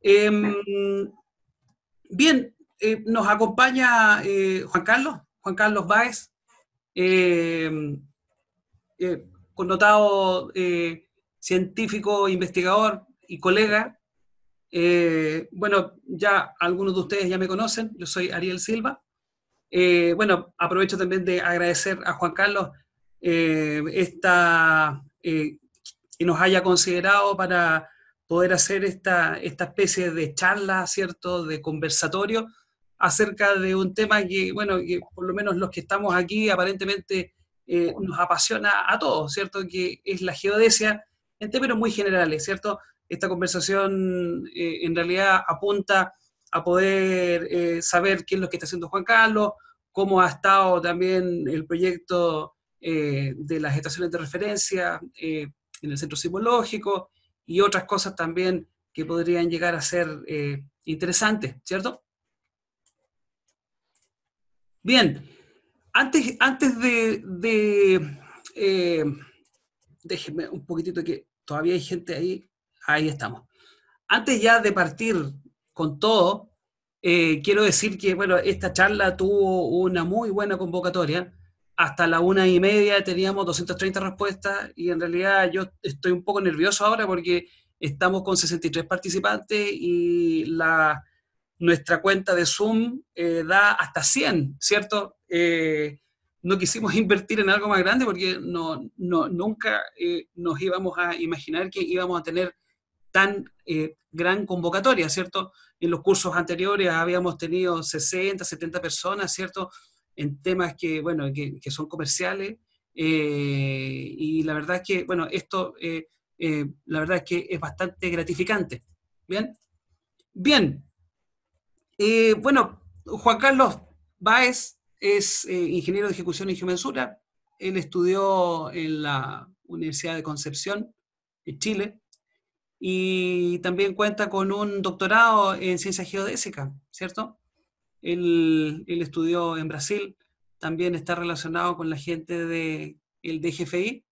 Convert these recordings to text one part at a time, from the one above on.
Em, Bien, nos acompaña Juan Carlos Báez, eh, connotado científico, investigador y colega. Bueno, ya algunos de ustedes ya me conocen, yo soy Ariel Silva. Bueno, aprovecho también de agradecer a Juan Carlos que nos haya considerado para poder hacer esta especie de charla, ¿cierto?, de conversatorio acerca de un tema que, bueno, que por lo menos los que estamos aquí aparentemente nos apasiona a todos, ¿cierto?, que es la geodesia en términos muy generales, ¿cierto? Esta conversación en realidad apunta a poder saber qué es lo que está haciendo Juan Carlos, cómo ha estado también el proyecto de las estaciones de referencia en el centro sismológico y otras cosas también que podrían llegar a ser interesantes, ¿cierto? Bien, antes eh, déjenme un poquitito que todavía hay gente ahí, ahí estamos. Antes ya de partir con todo, quiero decir que, bueno, esta charla tuvo una muy buena convocatoria. Hasta la 1:30 teníamos 230 respuestas y en realidad yo estoy un poco nervioso ahora porque estamos con 63 participantes y nuestra cuenta de Zoom da hasta 100, ¿cierto? No quisimos invertir en algo más grande porque nunca nos íbamos a imaginar que íbamos a tener tan gran convocatoria, ¿cierto? En los cursos anteriores habíamos tenido 60, 70 personas, ¿cierto? En temas que, bueno, que son comerciales. Y la verdad es que, bueno, la verdad es que es bastante gratificante. ¿Bien? Bien. Bueno, Juan Carlos Báez es ingeniero de ejecución y geomensura. Él estudió en la Universidad de Concepción, en Chile, y también cuenta con un doctorado en ciencia geodésica, ¿cierto? Él estudió en Brasil, también está relacionado con la gente del DGFI,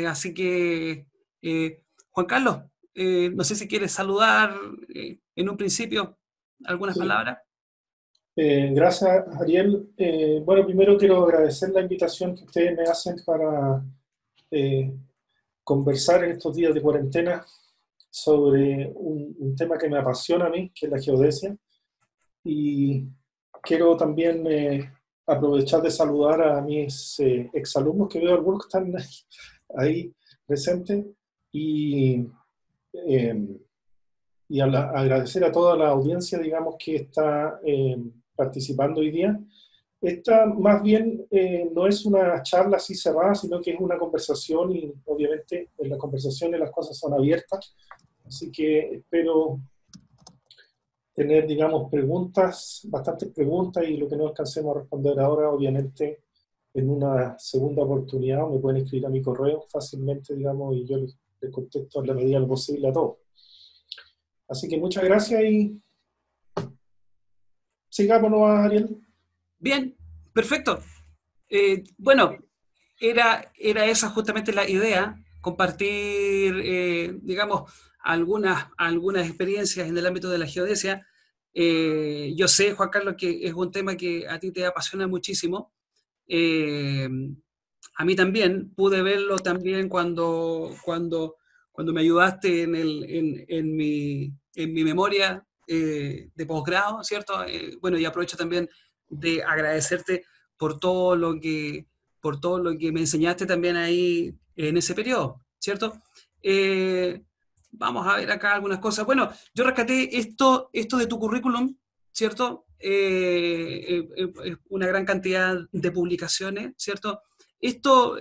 así que, Juan Carlos, no sé si quieres saludar en un principio algunas Sí, palabras. gracias Ariel. Bueno, primero quiero agradecer la invitación que ustedes me hacen para eh, conversar en estos días de cuarentena sobre un tema que me apasiona a mí, que es la geodesia. Y quiero también aprovechar de saludar a mis exalumnos, que veo algunos que están ahí presentes, y, eh, agradecer a toda la audiencia, digamos, que está participando hoy día. Esta más bien no es una charla así cerrada, sino que es una conversación y obviamente en las conversaciones las cosas son abiertas, así que espero tener, digamos, preguntas, bastantes preguntas y lo que no alcancemos a responder ahora, obviamente en una segunda oportunidad me pueden escribir a mi correo fácilmente, digamos, y yo les contesto en la medida de lo posible a todos. Así que muchas gracias y sigamos, ¿no, Ariel? Bien, perfecto. Bueno, era esa justamente la idea, compartir, digamos, algunas experiencias en el ámbito de la geodesia. Yo sé, Juan Carlos, que es un tema que a ti te apasiona muchísimo. Eh, a mí también, pude verlo también cuando me ayudaste en mi memoria de posgrado, ¿cierto? Bueno, y aprovecho también de agradecerte por todo lo que, por todo lo que me enseñaste también ahí en ese periodo, ¿cierto? Eh, Vamos a ver acá algunas cosas. Bueno, yo rescaté esto de tu currículum, ¿cierto? Una gran cantidad de publicaciones, ¿cierto? Esto,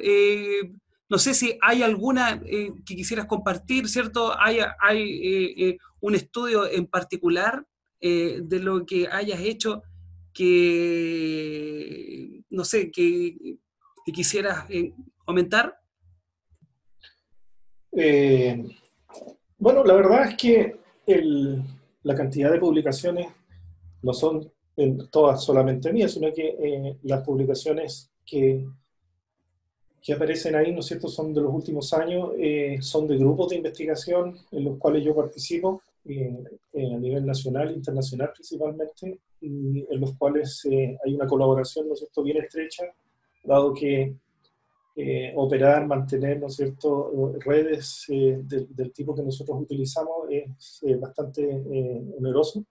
no sé si hay alguna que quisieras compartir, ¿cierto? ¿Hay un estudio en particular de lo que hayas hecho que, no sé, que quisieras comentar? Eh, bueno, la verdad es que la cantidad de publicaciones no son todas solamente mías, sino que las publicaciones que aparecen ahí, ¿no es cierto?, son de los últimos años, son de grupos de investigación en los cuales yo participo a nivel nacional e internacional principalmente, y en los cuales hay una colaboración, ¿no es cierto?, bien estrecha, dado que operar, mantener, ¿no es cierto?, redes del tipo que nosotros utilizamos es bastante oneroso,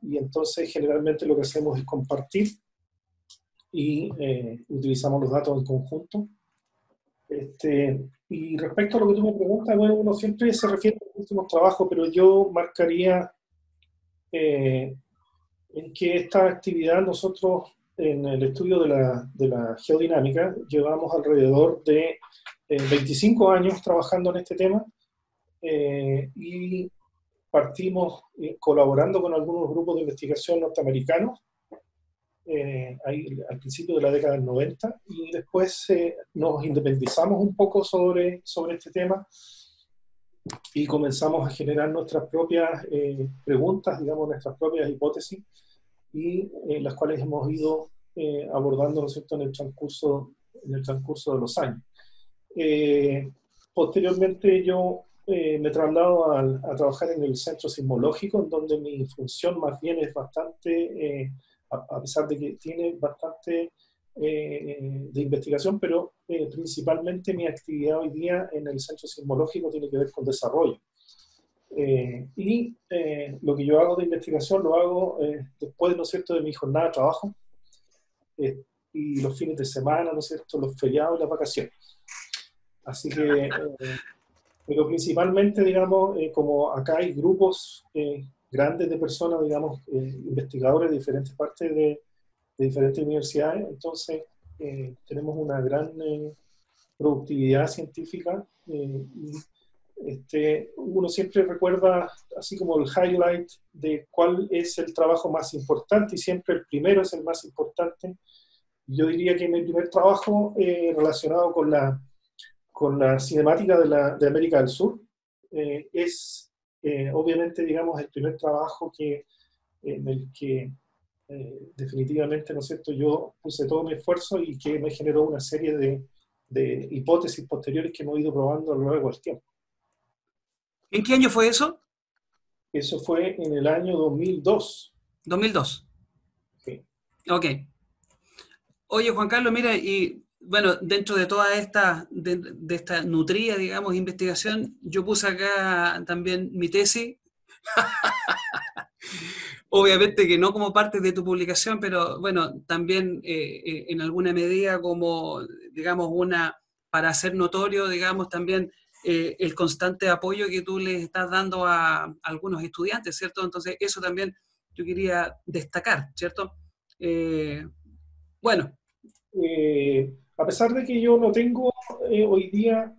y entonces generalmente lo que hacemos es compartir y utilizamos los datos en conjunto. Y respecto a lo que tú me preguntas, bueno, uno siempre se refiere a los últimos trabajos, pero yo marcaría en que esta actividad nosotros en el estudio de la geodinámica llevamos alrededor de 25 años trabajando en este tema, y partimos colaborando con algunos grupos de investigación norteamericanos ahí, al principio de la década del 90, y después nos independizamos un poco sobre este tema y comenzamos a generar nuestras propias preguntas, digamos, nuestras propias hipótesis, y las cuales hemos ido abordando, ¿no es cierto?, en el transcurso de los años. Posteriormente yo me traslado a trabajar en el centro sismológico, en donde mi función más bien es bastante, a pesar de que tiene bastante de investigación, pero principalmente mi actividad hoy día en el centro sismológico tiene que ver con desarrollo. Lo que yo hago de investigación lo hago después, ¿no es cierto?, de mi jornada de trabajo, y los fines de semana, ¿no es cierto?, los feriados y las vacaciones. Así que, pero principalmente, digamos, como acá hay grupos grandes de personas, digamos, investigadores de diferentes partes de diferentes universidades, entonces tenemos una gran productividad científica, uno siempre recuerda así como el highlight de cuál es el trabajo más importante, y siempre el primero es el más importante. Yo diría que mi primer trabajo relacionado con la cinemática de América del Sur es obviamente, digamos, el primer trabajo en el que definitivamente, ¿no es cierto?, yo puse todo mi esfuerzo y que me generó una serie de hipótesis posteriores que hemos ido probando a lo largo del tiempo. ¿En qué año fue eso? Eso fue en el año 2002. 2002. Sí. Ok. Oye, Juan Carlos, mira, y bueno, dentro de toda de esta nutrida, digamos, investigación, yo puse acá también mi tesis. Obviamente que no como parte de tu publicación, pero bueno, también en alguna medida como, digamos, para hacer notorio, digamos, también el constante apoyo que tú les estás dando a algunos estudiantes, ¿cierto? Entonces, eso también yo quería destacar, ¿cierto? Bueno. A pesar de que yo no tengo hoy día,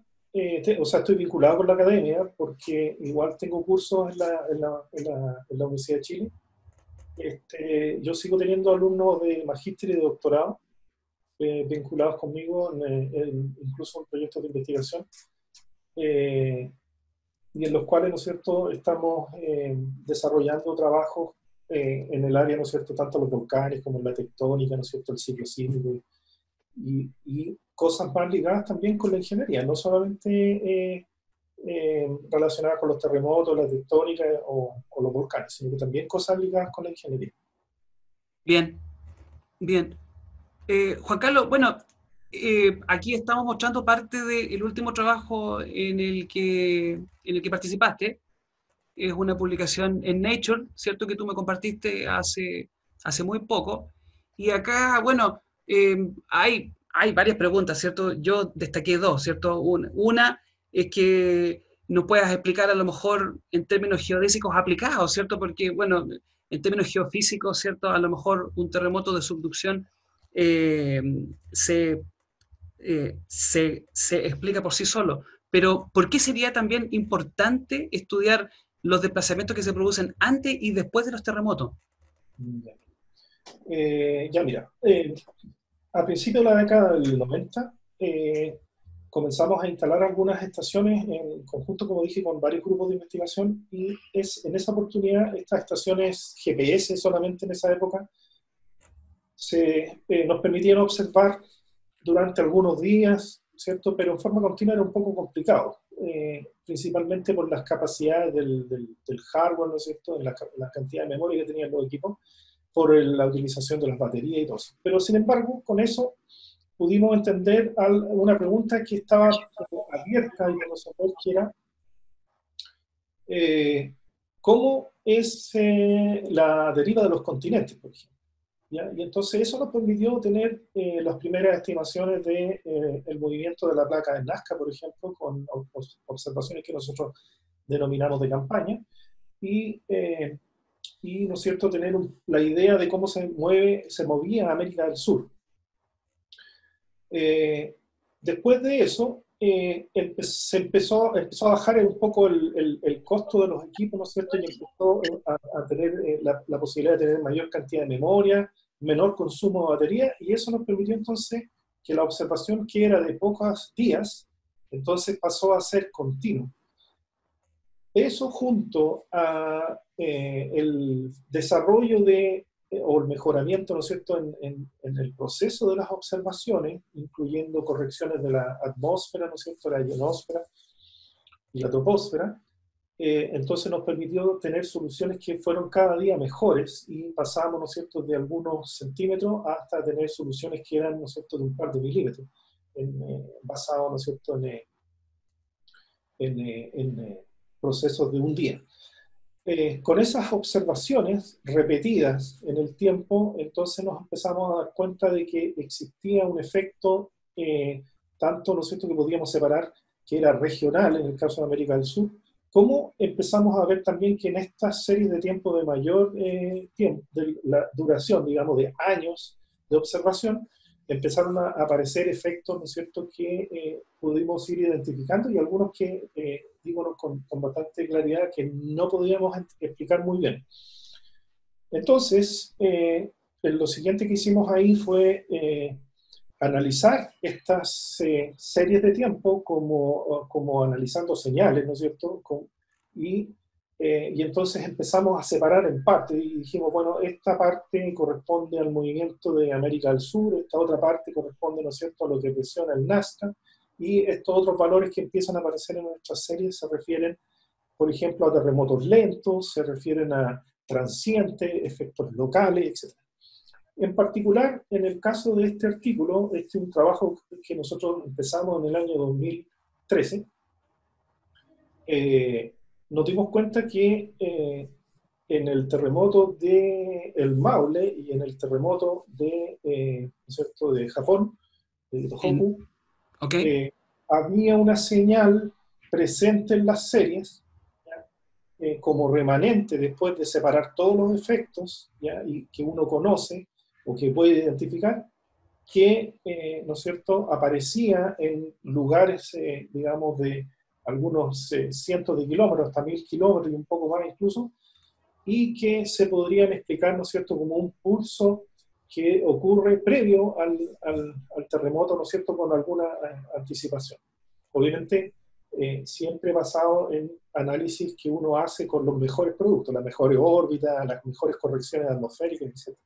o sea, estoy vinculado con la academia, porque igual tengo cursos en la Universidad de Chile. Yo sigo teniendo alumnos de magíster y de doctorado vinculados conmigo, incluso en proyectos de investigación, y en los cuales, ¿no es cierto?, estamos desarrollando trabajos en el área, ¿no es cierto?, tanto los volcanes como la tectónica, ¿no es cierto?, el ciclo sísmico, y cosas más ligadas también con la ingeniería, no solamente relacionadas con los terremotos, la tectónica o los volcanes, sino que también cosas ligadas con la ingeniería. Bien, bien. Juan Carlos, bueno, aquí estamos mostrando parte del último trabajo en el que participaste. Es una publicación en Nature, ¿cierto? Que tú me compartiste hace muy poco. Y acá, bueno, hay varias preguntas, ¿cierto? Yo destaqué dos, ¿cierto? Una es que nos puedas explicar a lo mejor en términos geodésicos aplicados, ¿cierto? Porque, bueno, en términos geofísicos, ¿cierto? A lo mejor un terremoto de subducción eh, se, se explica por sí solo. Pero, ¿por qué sería también importante estudiar los desplazamientos que se producen antes y después de los terremotos? Ya mira, a principios de la década del 90 comenzamos a instalar algunas estaciones en conjunto, como dije, con varios grupos de investigación, y en esa oportunidad estas estaciones GPS solamente en esa época nos permitían observar durante algunos días ¿cierto? Pero en forma continua era un poco complicado, principalmente por las capacidades del hardware, ¿no es cierto?, en la cantidad de memoria que tenían los equipos, por la utilización de las baterías y todo eso. Pero sin embargo, con eso pudimos entender una pregunta que estaba abierta y resolver, que era ¿cómo es la deriva de los continentes, por ejemplo? ¿Ya? Y entonces eso nos permitió tener las primeras estimaciones de, el movimiento de la placa de Nazca, por ejemplo, con observaciones que nosotros denominamos de campaña, y ¿no es cierto?, tener la idea de cómo se movía América del Sur. Después de eso, empezó a bajar un poco el costo de los equipos, ¿no es cierto?, y empezó a tener la posibilidad de tener mayor cantidad de memoria, menor consumo de batería, y eso nos permitió entonces que la observación, que era de pocos días, entonces pasó a ser continua. Eso, junto a el desarrollo o el mejoramiento, ¿no es cierto?, en el proceso de las observaciones, incluyendo correcciones de la atmósfera, ¿no es cierto?, la ionosfera y la troposfera, entonces nos permitió tener soluciones que fueron cada día mejores, y pasamos, ¿no es cierto?, de algunos centímetros hasta tener soluciones que eran, ¿no es cierto?, de un par de milímetros, basado, ¿no es cierto?, en procesos de un día. Con esas observaciones repetidas en el tiempo, entonces nos empezamos a dar cuenta de que existía un efecto, tanto, ¿no es cierto?, que podíamos separar, que era regional en el caso de América del Sur, como empezamos a ver también que en estas series de tiempo de mayor tiempo, de la duración, digamos, de años de observación, empezaron a aparecer efectos, ¿no es cierto?, que pudimos ir identificando, y algunos que, digo con bastante claridad, que no podíamos explicar muy bien. Entonces, lo siguiente que hicimos ahí fue analizar estas series de tiempo como analizando señales, ¿no es cierto?, y entonces empezamos a separar en parte, y dijimos, bueno, esta parte corresponde al movimiento de América del Sur, esta otra parte corresponde, ¿no es cierto?, a lo que presiona el Nazca, y estos otros valores que empiezan a aparecer en nuestras series se refieren, por ejemplo, a terremotos lentos, se refieren a transientes, efectos locales, etc. En particular, en el caso de este artículo, este es un trabajo que nosotros empezamos en el año 2013, nos dimos cuenta que en el terremoto de el Maule y en el terremoto ¿no es cierto?, de Japón, de Tohoku, Okay. había una señal presente en las series, como remanente después de separar todos los efectos, ¿ya?, y que uno conoce o que puede identificar, que, ¿no es cierto?, aparecía en lugares, digamos, de algunos cientos de kilómetros, hasta 1000 kilómetros y un poco más incluso, y que se podrían explicar, ¿no es cierto?, como un pulso que ocurre previo al terremoto, ¿no es cierto?, con alguna anticipación. Obviamente, siempre basado en análisis que uno hace con los mejores productos, las mejores órbitas, las mejores correcciones atmosféricas, etc.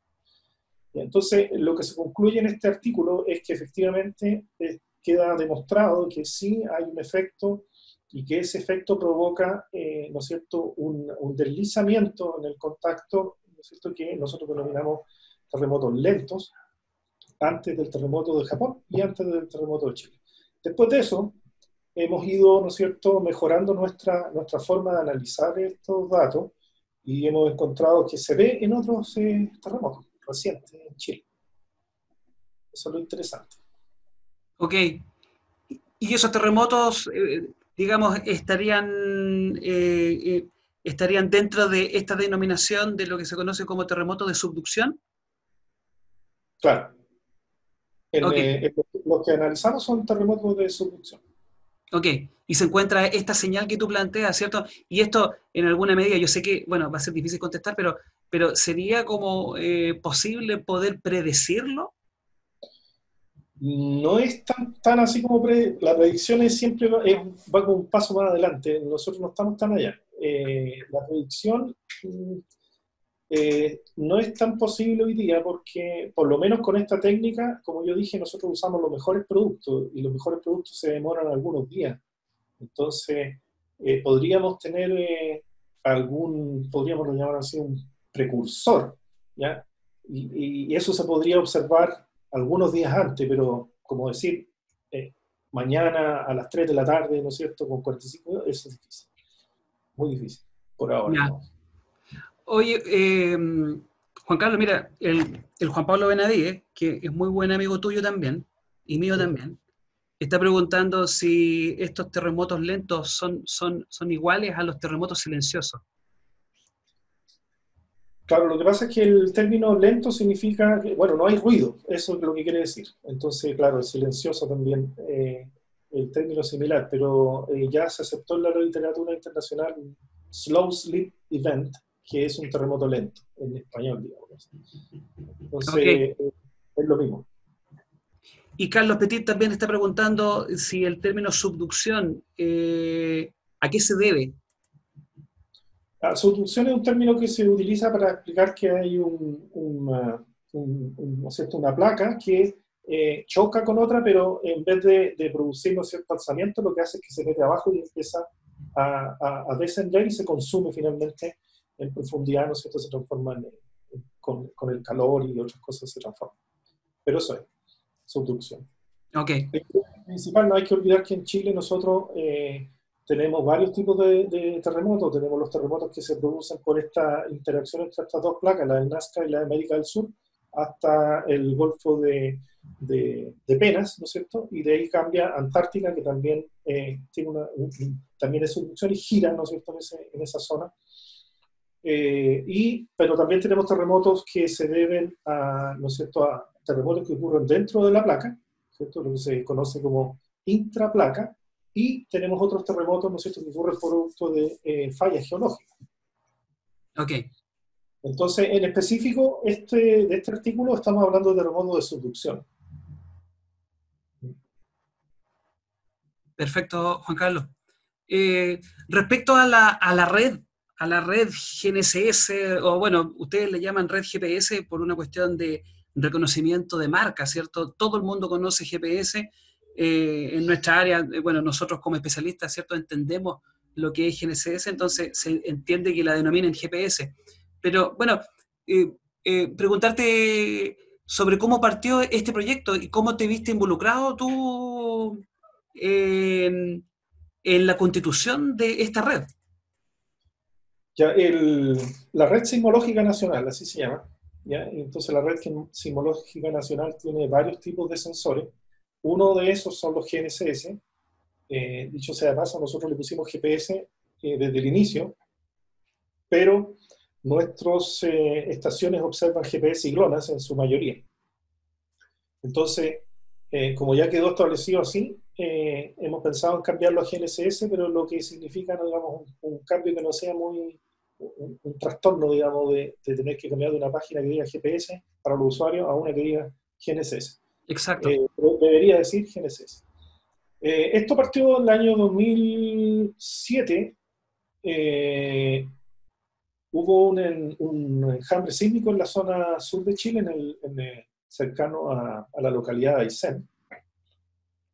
Entonces, lo que se concluye en este artículo es que efectivamente queda demostrado que sí hay un efecto, y que ese efecto provoca, ¿no es cierto?, un deslizamiento en el contacto, ¿no es cierto?, que nosotros denominamos terremotos lentos, antes del terremoto de Japón y antes del terremoto de Chile. Después de eso, hemos ido, ¿no es cierto?, mejorando nuestra forma de analizar estos datos, y hemos encontrado que se ve en otros terremotos recientes en Chile. Eso es lo interesante. Ok. ¿Y esos terremotos, digamos, estarían dentro de esta denominación de lo que se conoce como terremoto de subducción? Claro. Ok, Los que analizamos son terremotos de subducción. ok. Y se encuentra esta señal que tú planteas, ¿cierto? Y esto, en alguna medida, yo sé que, bueno, va a ser difícil contestar, pero ¿sería como posible poder predecirlo? No es tan así como la predicción es siempre va como un paso más adelante. Nosotros no estamos tan allá. La predicción no es tan posible hoy día porque, por lo menos con esta técnica, como yo dije, nosotros usamos los mejores productos y los mejores productos se demoran algunos días. Entonces, podríamos tener podríamos llamar así, un precursor, ¿ya? Y eso se podría observar algunos días antes, pero como decir, mañana a las 3 de la tarde, ¿no es cierto?, con 45, eso es difícil, muy difícil, por ahora, Ya. ¿no? Oye, Juan Carlos, mira, el Juan Pablo Benavides, que es muy buen amigo tuyo también, y mío Sí. también, está preguntando si estos terremotos lentos son iguales a los terremotos silenciosos. Claro, lo que pasa es que el término lento significa que, bueno, no hay ruido, eso es lo que quiere decir. Entonces, claro, el silencioso también, el término es similar, pero ya se aceptó en la literatura internacional un slow sleep event, que es un terremoto lento, en español, digamos. Ok. Entonces, es lo mismo. Y Carlos Petit también está preguntando si el término subducción, ¿a qué se debe? La subducción es un término que se utiliza para explicar que hay ¿no es cierto?, una placa que choca con otra, pero en vez de producir, ¿no es cierto?, alzamiento, lo que hace es que se mete abajo y empieza a descender y se consume finalmente en profundidad, ¿no es cierto?, se transforma con el calor y otras cosas se transforman. Pero eso es subducción. Ok, El principal, no hay que olvidar que en Chile nosotros tenemos varios tipos de terremotos. Tenemos los terremotos que se producen por esta interacción entre estas dos placas, la de Nazca y la de América del Sur, hasta el Golfo de Penas, ¿no es cierto? Y de ahí cambia Antártica, que también tiene también es subducción y gira, ¿no es cierto?, en esa zona. Pero también tenemos terremotos que se deben a, ¿no es cierto?, a terremotos que ocurren dentro de la placa, ¿cierto?, lo que se conoce como intraplaca, y tenemos otros terremotos, ¿no es cierto?, que ocurren producto de fallas geológicas. ok, Entonces, en específico, de este artículo estamos hablando de terremotos de subducción. perfecto, Juan Carlos. Respecto a la red GNSS, o bueno, ustedes le llaman red GPS por una cuestión de reconocimiento de marca, ¿cierto? Todo el mundo conoce GPS. En nuestra área, bueno, nosotros como especialistas, ¿cierto? Entendemos lo que es GNSS, entonces se entiende que la denominan GPS. Pero bueno, eh, preguntarte sobre cómo partió este proyecto y cómo te viste involucrado tú en la constitución de esta red. Ya, la Red Sismológica Nacional, así se llama, ¿ya? Entonces la Red Sismológica Nacional tiene varios tipos de sensores. Uno de esos son los GNSS. Dicho sea de paso, nosotros le pusimos GPS desde el inicio, pero nuestras estaciones observan GPS y GLONASS en su mayoría. Entonces, como ya quedó establecido así, hemos pensado en cambiarlo a GNSS, pero lo que significa, no, digamos, un cambio que no sea muy, un trastorno, digamos, de tener que cambiar de una página que diga GPS para los usuarios a una que diga GNSS. Exacto. Debería decir GNSS. Esto partió en el año 2007. Hubo un enjambre sísmico en la zona sur de Chile, cercano a la localidad de Aysén.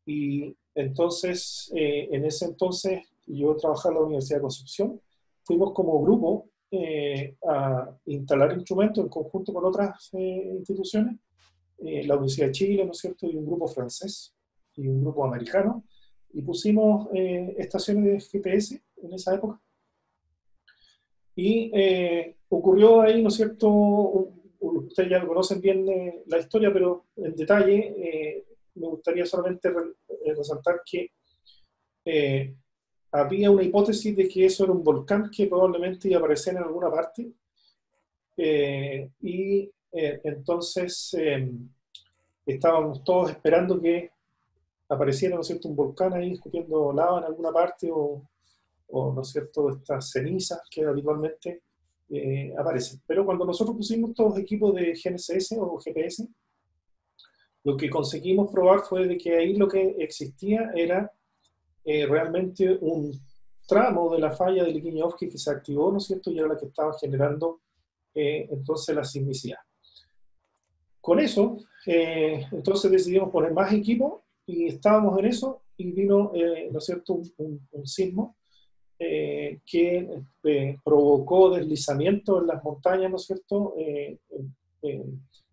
Y entonces, en ese entonces, yo trabajaba en la Universidad de Concepción, fuimos como grupo a instalar instrumentos en conjunto con otras instituciones, la Universidad de Chile, ¿no es cierto?, y un grupo francés y un grupo americano, y pusimos estaciones de GPS en esa época. Y ocurrió ahí, ¿no es cierto? Ustedes ya conocen bien la historia, pero en detalle me gustaría solamente resaltar que eh, había una hipótesis de que eso era un volcán que probablemente iba a aparecer en alguna parte. Entonces estábamos todos esperando que apareciera, ¿no es cierto?, un volcán ahí escupiendo lava en alguna parte o ¿no es cierto?, estas cenizas que habitualmente aparecen. Pero cuando nosotros pusimos todos los equipos de GNSS o GPS, lo que conseguimos probar fue de que ahí lo que existía era realmente un tramo de la falla de Liquiñovsky que se activó, ¿no es cierto?, y era la que estaba generando entonces la sismicidad. Con eso, entonces decidimos poner más equipo y estábamos en eso y vino, ¿no es cierto?, un sismo que provocó deslizamiento en las montañas, ¿no es cierto?,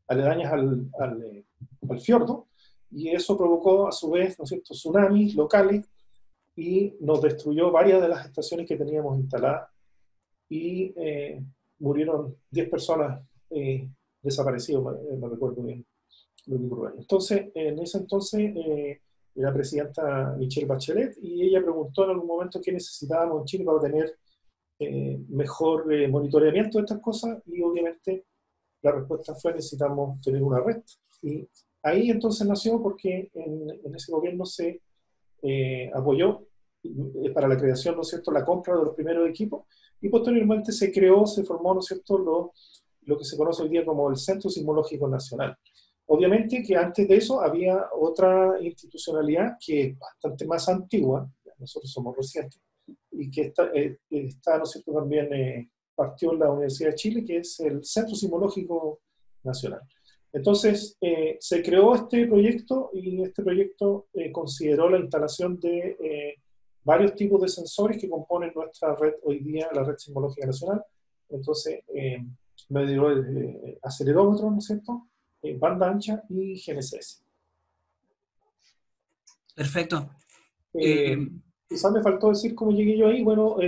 aledañas al fiordo, y eso provocó a su vez, ¿no es cierto?, tsunamis locales y nos destruyó varias de las estaciones que teníamos instaladas y murieron 10 personas desaparecidas, me recuerdo bien. Entonces, en ese entonces, la presidenta Michelle Bachelet, y ella preguntó en algún momento qué necesitábamos en Chile para tener mejor monitoreamiento de estas cosas, y obviamente la respuesta fue: necesitamos tener una red. Y ahí entonces nació, porque en ese gobierno se apoyó para la creación, ¿no es cierto?, la compra de los primeros equipos, y posteriormente se creó, se formó, ¿no es cierto?, lo que se conoce hoy día como el Centro Sismológico Nacional. Obviamente que antes de eso había otra institucionalidad que es bastante más antigua, nosotros somos recientes, y que está, ¿no es cierto?, también partió en la Universidad de Chile, que es el Centro Sismológico Nacional. Entonces, se creó este proyecto, y este proyecto consideró la instalación de varios tipos de sensores que componen nuestra red hoy día, la Red Sismológica Nacional. Entonces, me dio el acelerómetro, ¿no es cierto?, banda ancha y GNSS. Perfecto. Quizás me faltó decir cómo llegué yo ahí. Bueno,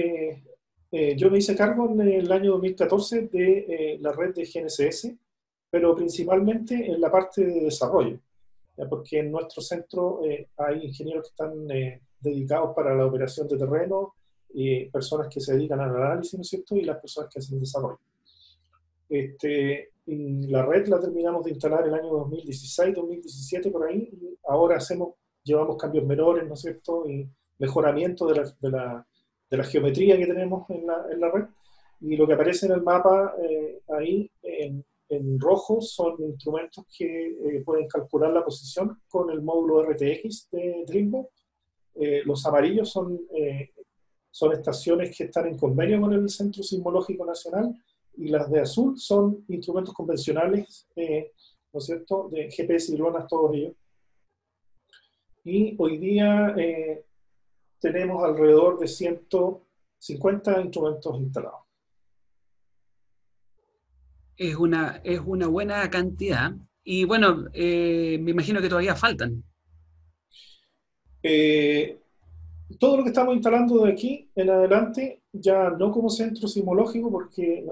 yo me hice cargo en el año 2014 de la red de GNSS, pero principalmente en la parte de desarrollo, ¿ya? Porque en nuestro centro hay ingenieros que están dedicados para la operación de terreno, personas que se dedican al análisis, ¿no es cierto?, y las personas que hacen desarrollo. Y la red la terminamos de instalar el año 2016, 2017, por ahí, y ahora llevamos cambios menores, ¿no es cierto?, y mejoramiento de la geometría que tenemos en la red. Y lo que aparece en el mapa ahí en rojo son instrumentos que pueden calcular la posición con el módulo RTX de Dreamboat. Los amarillos son estaciones que están en convenio con el Centro Sismológico Nacional, y las de azul son instrumentos convencionales, ¿no es cierto?, de GPS y GLONASS, todos ellos. Y hoy día tenemos alrededor de 150 instrumentos instalados. Es una buena cantidad. Y bueno, me imagino que todavía faltan. Todo lo que estamos instalando de aquí en adelante, ya no como centro sismológico, porque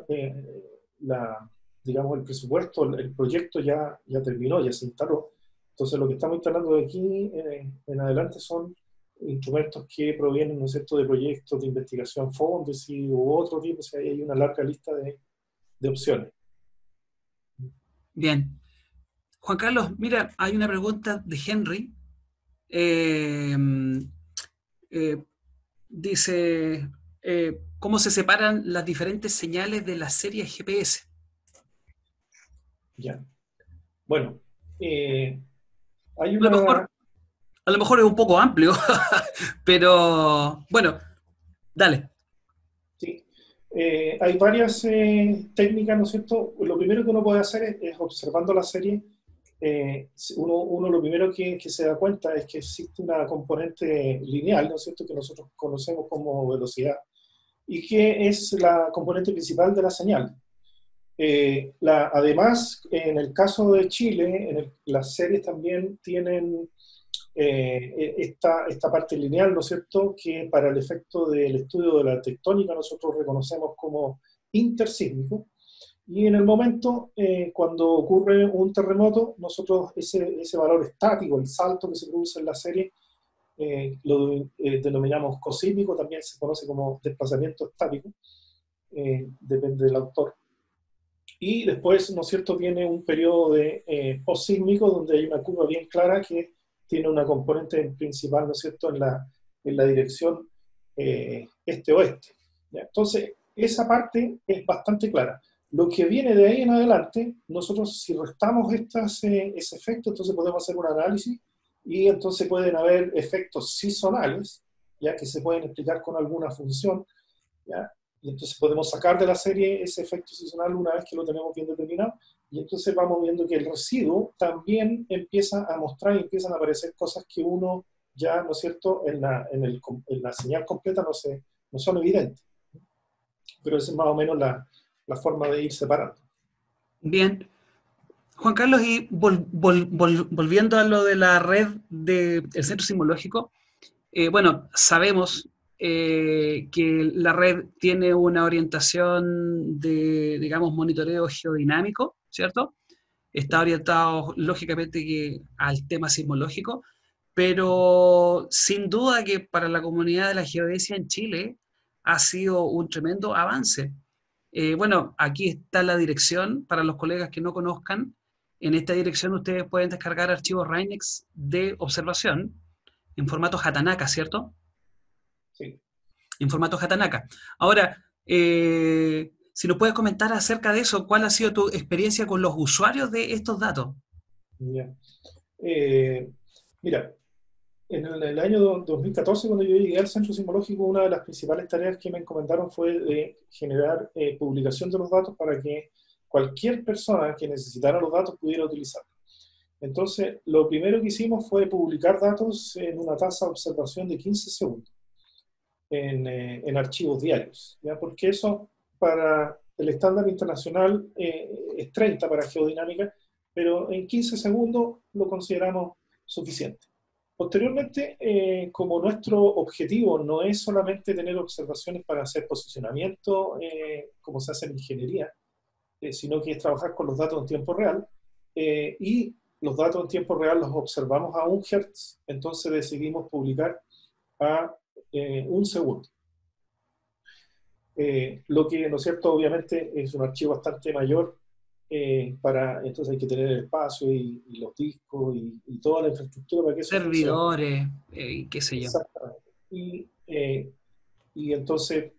digamos, el presupuesto, el proyecto ya terminó, ya se instaló. Entonces lo que estamos instalando de aquí en adelante son instrumentos que provienen, ¿no es cierto?, de proyectos de investigación fondos u otro tipo. O sea, hay una larga lista de opciones. Bien. Juan Carlos, mira, hay una pregunta de Henry. Dice, ¿cómo se separan las diferentes señales de las series GPS? Ya. Bueno, hay A lo mejor, a lo mejor es un poco amplio, pero bueno, dale. Sí. Hay varias técnicas, ¿no es cierto? Lo primero que uno puede hacer es observando la serie. Uno lo primero que se da cuenta es que existe una componente lineal, ¿no es cierto?, que nosotros conocemos como velocidad, y que es la componente principal de la señal. Además, en el caso de Chile, las series también tienen esta parte lineal, ¿no es cierto?, que para el efecto del estudio de la tectónica nosotros reconocemos como intersísmico. Y en el momento, cuando ocurre un terremoto, nosotros ese valor estático, el salto que se produce en la serie, lo denominamos cosísmico, también se conoce como desplazamiento estático, depende del autor. Y después, ¿no es cierto?, viene un periodo de postsísmico, donde hay una curva bien clara que tiene una componente principal, ¿no es cierto?, en la dirección este-oeste. Entonces, esa parte es bastante clara. Lo que viene de ahí en adelante, nosotros si restamos ese efecto, entonces podemos hacer un análisis, y entonces pueden haber efectos seasonales, ya que se pueden explicar con alguna función, ¿ya? y entonces podemos sacar de la serie ese efecto seasonal una vez que lo tenemos bien determinado, y entonces vamos viendo que el residuo también empieza a mostrar y empiezan a aparecer cosas que uno ya, ¿no es cierto?, en la señal completa no son evidentes. Pero esa es más o menos la forma de ir separando. Bien. Juan Carlos, y volviendo a lo de la red del Centro Sismológico, bueno, sabemos que la red tiene una orientación de, digamos, monitoreo geodinámico, ¿cierto? Está orientado lógicamente al tema sismológico, pero sin duda que para la comunidad de la geodesia en Chile ha sido un tremendo avance. Bueno, aquí está la dirección para los colegas que no conozcan. En esta dirección ustedes pueden descargar archivos Rainex de observación en formato Hatanaka, ¿cierto? Sí. En formato Hatanaka. Ahora, si nos puedes comentar acerca de eso, ¿cuál ha sido tu experiencia con los usuarios de estos datos? Ya. Mira, en el año 2014, cuando yo llegué al Centro Sismológico, una de las principales tareas que me encomendaron fue de generar publicación de los datos para que cualquier persona que necesitara los datos pudiera utilizarlos. Entonces, lo primero que hicimos fue publicar datos en una tasa de observación de 15 segundos en archivos diarios, ¿ya? Porque eso para el estándar internacional es 30 para geodinámica, pero en 15 segundos lo consideramos suficiente. Posteriormente, como nuestro objetivo no es solamente tener observaciones para hacer posicionamiento, como se hace en ingeniería, sino que es trabajar con los datos en tiempo real, y los datos en tiempo real los observamos a 1 Hz, entonces decidimos publicar a 1 segundo. Lo que, ¿no es cierto?, obviamente es un archivo bastante mayor, entonces hay que tener el espacio y los discos y toda la infraestructura para que eso funcione. Servidores, qué sé yo. Exactamente. Y entonces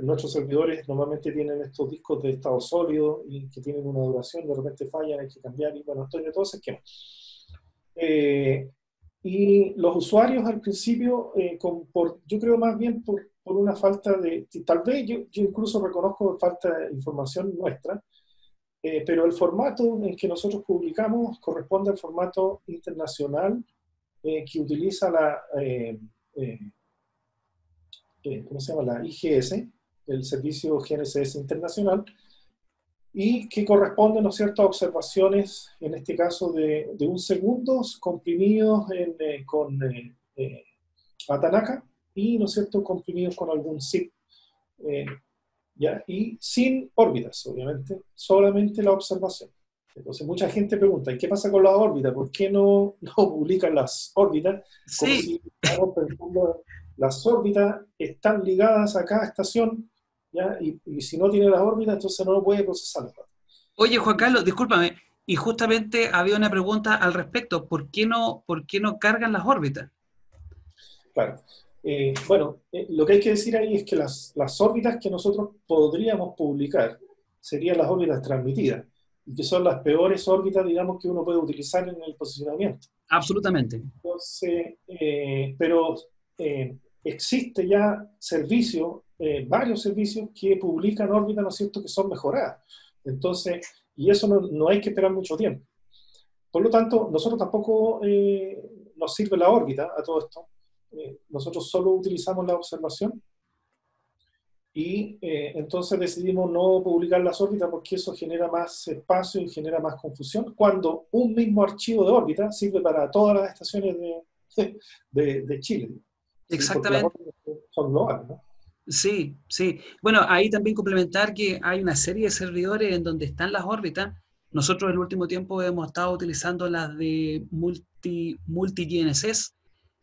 nuestros servidores normalmente tienen estos discos de estado sólido y que tienen una duración, de repente fallan, hay que cambiar, y bueno, esto de todo ese esquema. Y los usuarios al principio, yo creo más bien por una falta tal vez yo incluso reconozco falta de información nuestra, pero el formato en que nosotros publicamos corresponde al formato internacional que utiliza ¿cómo se llama? La IGS, el Servicio GNSS Internacional, y que corresponde, ¿no es cierto?, a observaciones, en este caso de 1 segundo, comprimidos con Hatanaka, y, ¿no es cierto?, comprimidos con algún zip, ¿ya? Y sin órbitas, obviamente, solamente la observación. Entonces mucha gente pregunta, ¿y qué pasa con las órbitas? ¿Por qué no publican las órbitas? Como Sí. si estamos pensando, las órbitas están ligadas a cada estación, ¿ya? Y si no tiene las órbitas, entonces no lo puede procesar los datos. Oye, Juan Carlos, discúlpame, y justamente había una pregunta al respecto, por qué no cargan las órbitas? Claro. Bueno, lo que hay que decir ahí es que las órbitas que nosotros podríamos publicar serían las órbitas transmitidas, y que son las peores órbitas, digamos, que uno puede utilizar en el posicionamiento. Absolutamente. Entonces, pero existe ya servicios, varios servicios que publican órbitas, ¿no es cierto?, que son mejoradas. Entonces, y eso no hay que esperar mucho tiempo. Por lo tanto, nosotros tampoco nos sirve la órbita a todo esto. Nosotros solo utilizamos la observación, y entonces decidimos no publicar las órbitas porque eso genera más espacio y genera más confusión, cuando un mismo archivo de órbita sirve para todas las estaciones de Chile. ¿Sí? Porque las Exactamente. órbitas son globales, ¿no? Sí, sí. Bueno, ahí también complementar que hay una serie de servidores en donde están las órbitas. Nosotros en el último tiempo hemos estado utilizando las de multi-GNSS.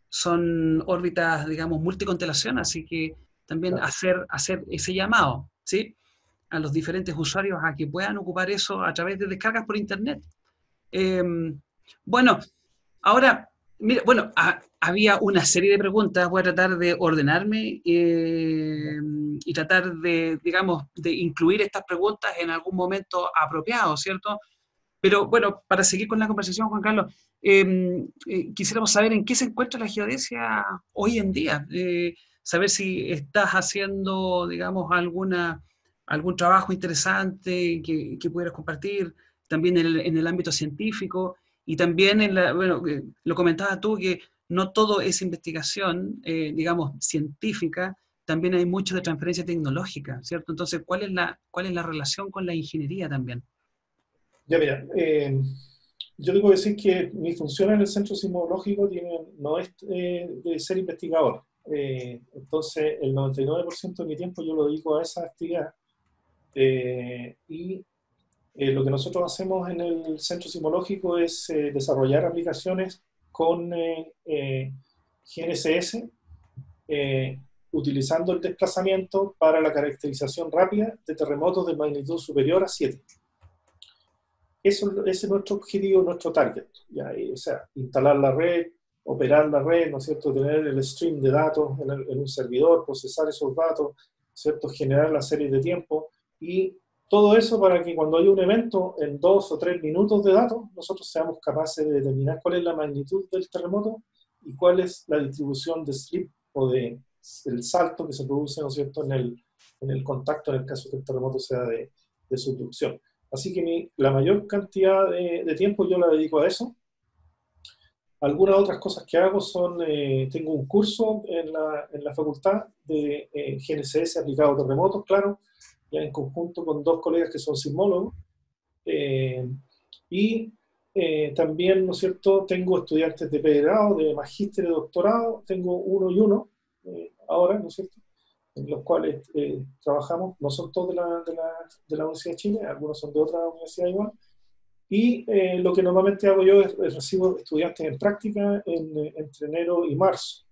Son órbitas, digamos, multiconstelación, así que también Claro. hacer ese llamado, ¿sí?, a los diferentes usuarios a que puedan ocupar eso a través de descargas por internet. Eh, bueno, ahora, mira, bueno, había una serie de preguntas, voy a tratar de ordenarme y tratar de, digamos, de incluir estas preguntas en algún momento apropiado, ¿cierto? Pero bueno, para seguir con la conversación, Juan Carlos, quisiéramos saber en qué se encuentra la geodesia hoy en día. saber si estás haciendo, digamos, algún trabajo interesante que pudieras compartir, también en el ámbito científico y también bueno, lo comentabas tú, que no todo es investigación, digamos, científica, también hay mucho de transferencia tecnológica, ¿cierto? Entonces, cuál es la relación con la ingeniería también? Ya mira, yo debo decir que mi función en el centro sismológico no es de ser investigador. Entonces, el 99% de mi tiempo yo lo dedico a esa actividad. Y lo que nosotros hacemos en el centro sismológico es desarrollar aplicaciones con GNSS, eh, utilizando el desplazamiento para la caracterización rápida de terremotos de magnitud superior a 7. Ese es nuestro objetivo, nuestro target. ¿Ya? O sea, instalar la red, operar la red, ¿no es cierto? Tener el stream de datos en un servidor, procesar esos datos, ¿cierto? Generar la serie de tiempo y todo eso para que cuando haya un evento en 2 o 3 minutos de datos, nosotros seamos capaces de determinar cuál es la magnitud del terremoto y cuál es la distribución de slip o del salto que se produce, ¿no es cierto?, en el contacto en el caso que el terremoto sea de subducción. Así que la mayor cantidad de tiempo yo la dedico a eso. Algunas otras cosas que hago son, tengo un curso en la facultad de GNSS aplicado a terremotos, claro, ya en conjunto con dos colegas que son sismólogos. Eh, y también, ¿no es cierto?, tengo estudiantes de pregrado, de magíster, de doctorado, tengo uno y uno ahora, ¿no es cierto?, en los cuales trabajamos, no son todos de la Universidad de Chile, algunos son de otra universidad igual, y lo que normalmente hago yo es recibo estudiantes en práctica entre enero y marzo.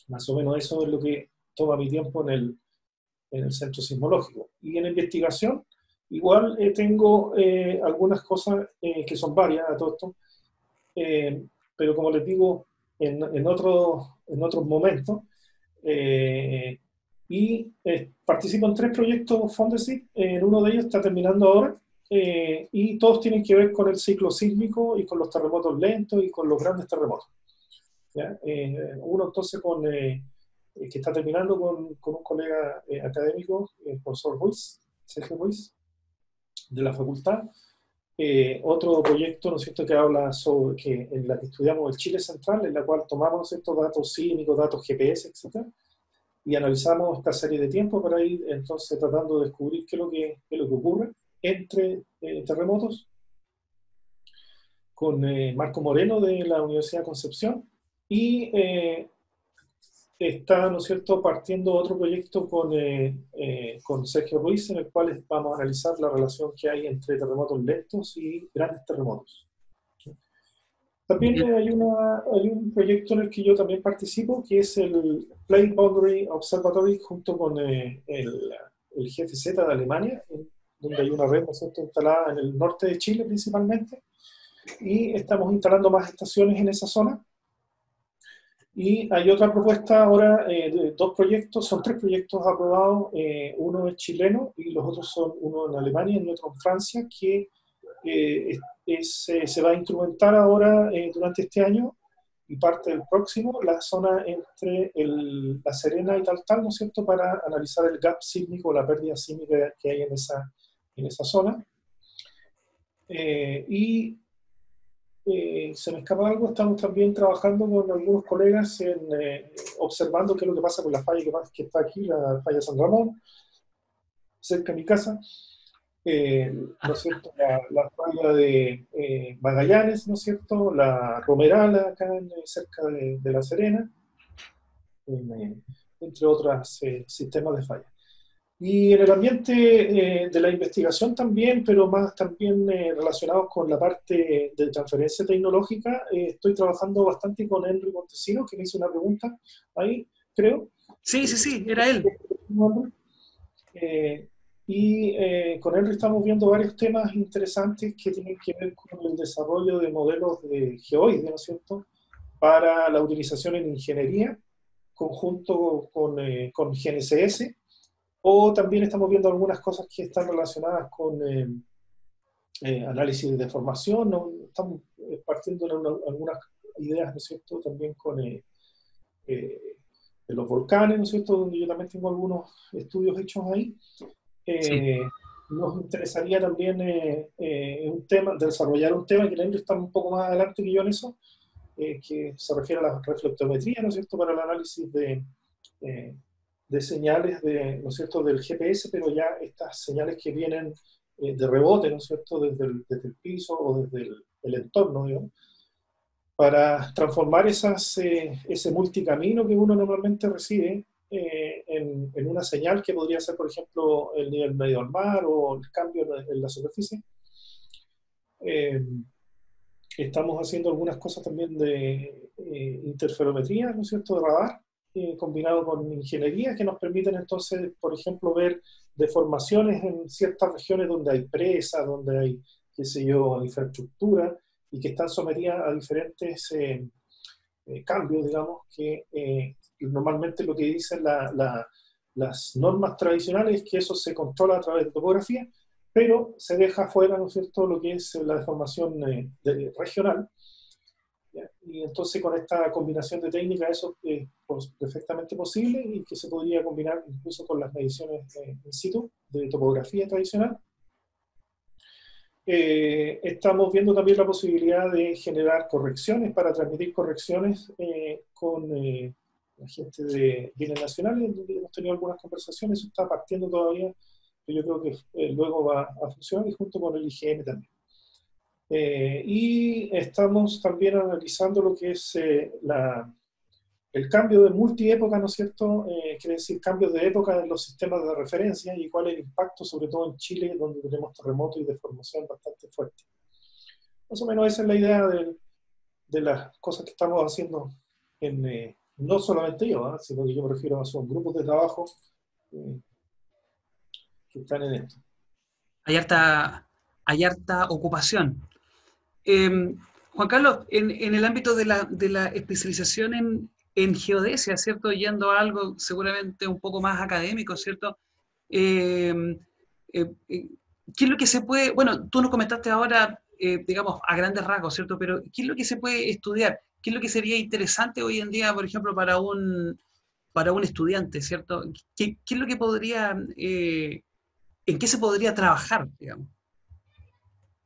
Más o menos eso es lo que toma mi tiempo en el centro sismológico. Y en investigación, igual tengo algunas cosas que son varias a todo esto, pero como les digo, en otros momentos, eh, y participo en 3 proyectos Fondesit, en uno de ellos está terminando ahora, y todos tienen que ver con el ciclo sísmico y con los terremotos lentos y con los grandes terremotos. ¿Ya? Uno entonces que está terminando con un colega académico, el profesor Ruiz, Sergio Ruiz, de la facultad. Otro proyecto, ¿no es cierto?, que habla sobre en la que estudiamos el Chile Central, en la cual tomamos estos datos sísmicos, datos GPS, etcétera, y analizamos esta serie de tiempo para ir entonces tratando de descubrir qué es lo que ocurre entre terremotos, con Marco Moreno de la Universidad de Concepción, y está, ¿no es cierto?, partiendo otro proyecto con Sergio Ruiz, en el cual vamos a analizar la relación que hay entre terremotos lentos y grandes terremotos. También hay un proyecto en el que yo también participo, que es el Plate Boundary Observatory, junto con el GFZ de Alemania, donde hay una red, ¿no es cierto?, instalada en el norte de Chile principalmente, y estamos instalando más estaciones en esa zona. Y hay otra propuesta ahora, de 2 proyectos, son 3 proyectos aprobados, uno es chileno y los otros son uno en Alemania y otro en Francia, que se va a instrumentar ahora durante este año y parte del próximo, la zona entre La Serena y Taltal, ¿no es cierto?, para analizar el gap sísmico, la pérdida sísmica que hay en esa zona. Y se me escapa algo, estamos también trabajando con algunos colegas observando qué es lo que pasa con la falla que está aquí, la falla San Ramón, cerca de mi casa. ¿No es cierto?, la falla de Magallanes, ¿no es cierto?, la Romeral acá cerca de La Serena, entre otros sistemas de falla. Y en el ambiente de la investigación también, pero más también relacionados con la parte de transferencia tecnológica, estoy trabajando bastante con Henry Montesino, que me hizo una pregunta ahí, creo. Sí, sí, sí, era él. Eh, con Henry estamos viendo varios temas interesantes que tienen que ver con el desarrollo de modelos de geoide, ¿no es cierto?, para la utilización en ingeniería, conjunto con GNSS, o también estamos viendo algunas cosas que están relacionadas con análisis de deformación, ¿no? Estamos partiendo de algunas ideas, ¿no es cierto?, también con de los volcanes, ¿no es cierto?, donde yo también tengo algunos estudios hechos ahí. Sí, Nos interesaría también un tema, desarrollar un tema que Leandro está un poco más adelante que yo en eso, que se refiere a la reflectometría, ¿no es cierto?, para el análisis eh, de señales ¿no es cierto?, del GPS, pero ya estas señales que vienen de rebote, ¿no es cierto?, desde el piso o desde el entorno, digamos, para transformar ese multicamino que uno normalmente recibe en una señal que podría ser, por ejemplo, el nivel medio del mar o el cambio en la superficie. Eh, Estamos haciendo algunas cosas también de interferometría, ¿no es cierto?, de radar, combinado con ingeniería, que nos permiten entonces, por ejemplo, ver deformaciones en ciertas regiones donde hay presas, donde hay, qué sé yo, infraestructura, y que están sometidas a diferentes cambios, digamos, que normalmente lo que dicen las normas tradicionales es que eso se controla a través de topografía, pero se deja fuera, ¿no es cierto?, lo que es la deformación regional. ¿Ya? Y entonces con esta combinación de técnicas eso es perfectamente posible y que se podría combinar incluso con las mediciones in situ de topografía tradicional. Estamos viendo también la posibilidad de generar correcciones, para transmitir correcciones con la gente de bienes nacionales. Hemos tenido algunas conversaciones, eso está partiendo todavía, pero yo creo que luego va a funcionar, y junto con el IGN también. Y estamos también analizando lo que es el cambio de multiépoca, ¿no es cierto? Quiere decir cambios de época en los sistemas de referencia y cuál es el impacto, sobre todo en Chile, donde tenemos terremotos y deformación bastante fuerte. Más o menos esa es la idea de las cosas que estamos haciendo, no solamente yo, sino que yo me refiero a son grupos de trabajo eh, que están en esto. hay hay harta ocupación. Eh, Juan Carlos, en el ámbito de la especialización en geodesia, ¿cierto? Yendo a algo seguramente un poco más académico, ¿cierto? Eh, ¿Qué es lo que se puede, bueno, tú nos comentaste ahora, digamos, a grandes rasgos, ¿cierto? Pero ¿qué es lo que se puede estudiar? ¿Qué es lo que sería interesante hoy en día, por ejemplo, para un estudiante, ¿cierto? ¿Qué es lo que podría, en qué se podría trabajar, digamos?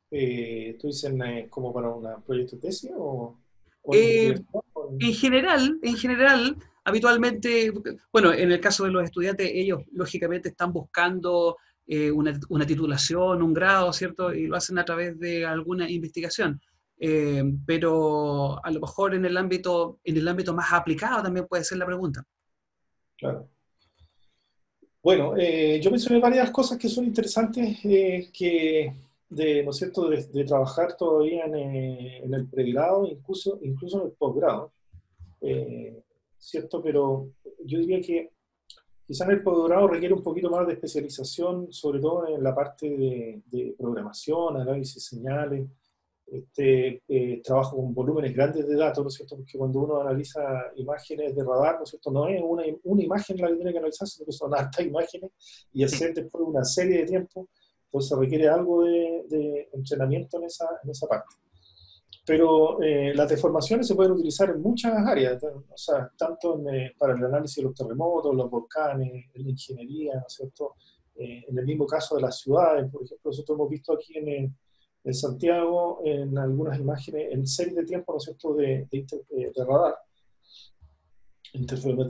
¿Tú dices como para un proyecto de tesis o Eh, investigación? en general, habitualmente, bueno, en el caso de los estudiantes, ellos lógicamente están buscando una titulación, un grado, ¿cierto? Y lo hacen a través de alguna investigación. Pero a lo mejor en el ámbito más aplicado también puede ser la pregunta. Claro. Bueno, yo mencioné varias cosas que son interesantes ¿no es cierto?, de trabajar todavía en el pregrado, incluso en el posgrado, eh, ¿cierto? Pero yo diría que quizás el posgrado requiere un poquito más de especialización, sobre todo en la parte de programación, análisis de señales, trabajo con volúmenes grandes de datos, ¿no es cierto? Porque cuando uno analiza imágenes de radar, ¿no es cierto? No es una imagen la que tiene que analizar, sino que son hartas imágenes y Sí, hacer después una serie de tiempo, entonces requiere algo de entrenamiento en esa parte. Pero las deformaciones se pueden utilizar en muchas áreas, o sea, tanto para el análisis de los terremotos, los volcanes, en la ingeniería, ¿no es cierto? En el mismo caso de las ciudades, por ejemplo, nosotros hemos visto aquí en Santiago, en algunas imágenes, en series de tiempo, ¿no es cierto?, de radar,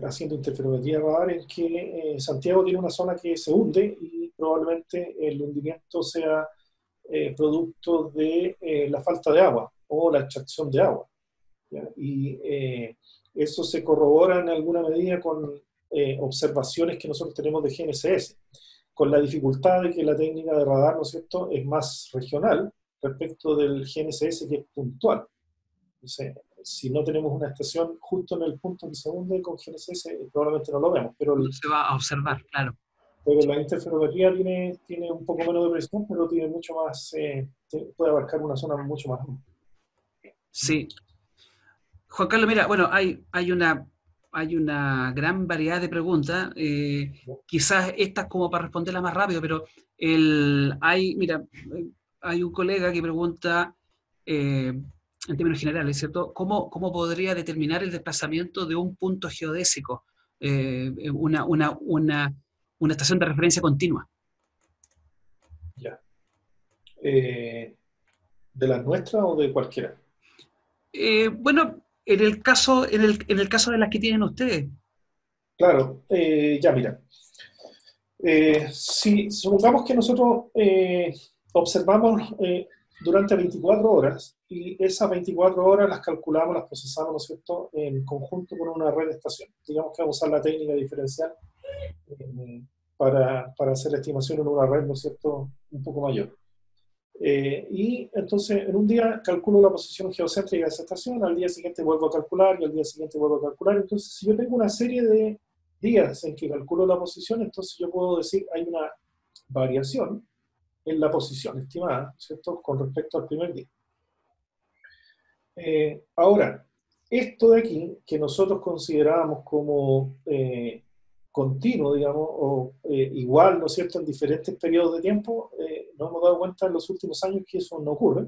haciendo interferometría de radar, en que Santiago tiene una zona que se hunde y probablemente el hundimiento sea producto de la falta de agua o la extracción de agua. ¿Ya? Y eso se corrobora en alguna medida con observaciones que nosotros tenemos de GNSS, con la dificultad de que la técnica de radar, ¿no es cierto?, es más regional respecto del GNSS, que es puntual. Entonces, si no tenemos una estación justo en el punto que se hunde con GNSS, probablemente no lo vemos, no se va a observar, claro. pero la interferometría tiene un poco menos de presión, pero tiene mucho más, puede abarcar una zona mucho más amplia. Sí. Juan Carlos, mira, bueno, hay una gran variedad de preguntas. Quizás estas como para responderlas más rápido, pero mira, hay un colega que pregunta, en términos generales, ¿cierto? ¿Cómo podría determinar el desplazamiento de un punto geodésico? una, una estación de referencia continua. Ya. ¿De las nuestras o de cualquiera? Bueno, en el caso de las que tienen ustedes. Claro, ya mira. Si supongamos que nosotros observamos durante 24 horas y esas 24 horas las calculamos, las procesamos, ¿no es cierto?, en conjunto con una red de estaciones. Digamos que vamos a usar la técnica diferencial eh, para hacer la estimación en una red, ¿no es cierto?, un poco mayor. Y entonces en un día calculo la posición geocéntrica de esa estación, al día siguiente vuelvo a calcular y al día siguiente vuelvo a calcular. Entonces, si yo tengo una serie de días en que calculo la posición, entonces yo puedo decir hay una variación en la posición estimada, ¿cierto?, con respecto al primer día. Ahora, esto de aquí, que nosotros considerábamos como continuo, digamos, o igual, ¿no es cierto?, en diferentes periodos de tiempo, nos hemos dado cuenta en los últimos años que eso no ocurre.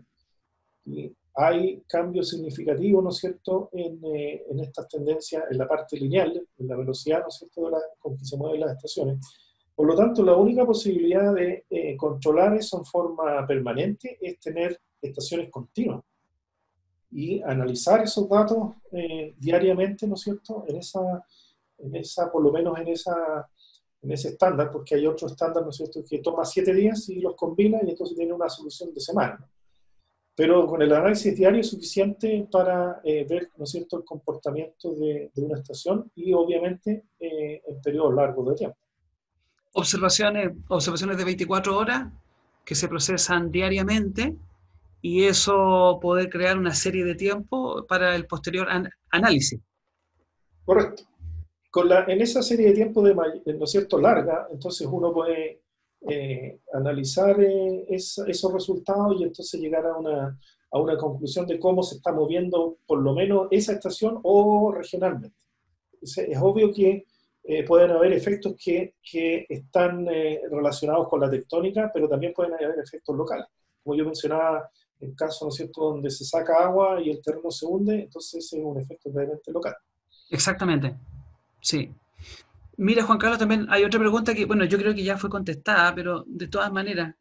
Y hay cambios significativos, ¿no es cierto?, en estas tendencias, en la parte lineal, en la velocidad, ¿no es cierto?, con que se mueven las estaciones. Por lo tanto, la única posibilidad de controlar eso en forma permanente es tener estaciones continuas y analizar esos datos diariamente, ¿no es cierto?, por lo menos en ese estándar, porque hay otro estándar, ¿no es cierto?, que toma 7 días y los combina y entonces tiene una solución de semana, ¿no? Pero con el análisis diario es suficiente para ver, ¿no es cierto?, el comportamiento de una estación y obviamente en periodos largos de tiempo. Observaciones de 24 horas que se procesan diariamente y eso poder crear una serie de tiempo para el posterior análisis. Correcto. En esa serie de tiempo ¿no es cierto?, larga, entonces uno puede analizar esos resultados y entonces llegar a una conclusión de cómo se está moviendo por lo menos esa estación o regionalmente. Es obvio que pueden haber efectos que están relacionados con la tectónica, pero también pueden haber efectos locales. Como yo mencionaba, el caso, ¿no es cierto?, donde se saca agua y el terreno se hunde, entonces ese es un efecto realmente local. Exactamente, sí. Mira, Juan Carlos, también hay otra pregunta que, bueno, yo creo que ya fue contestada, pero de todas maneras,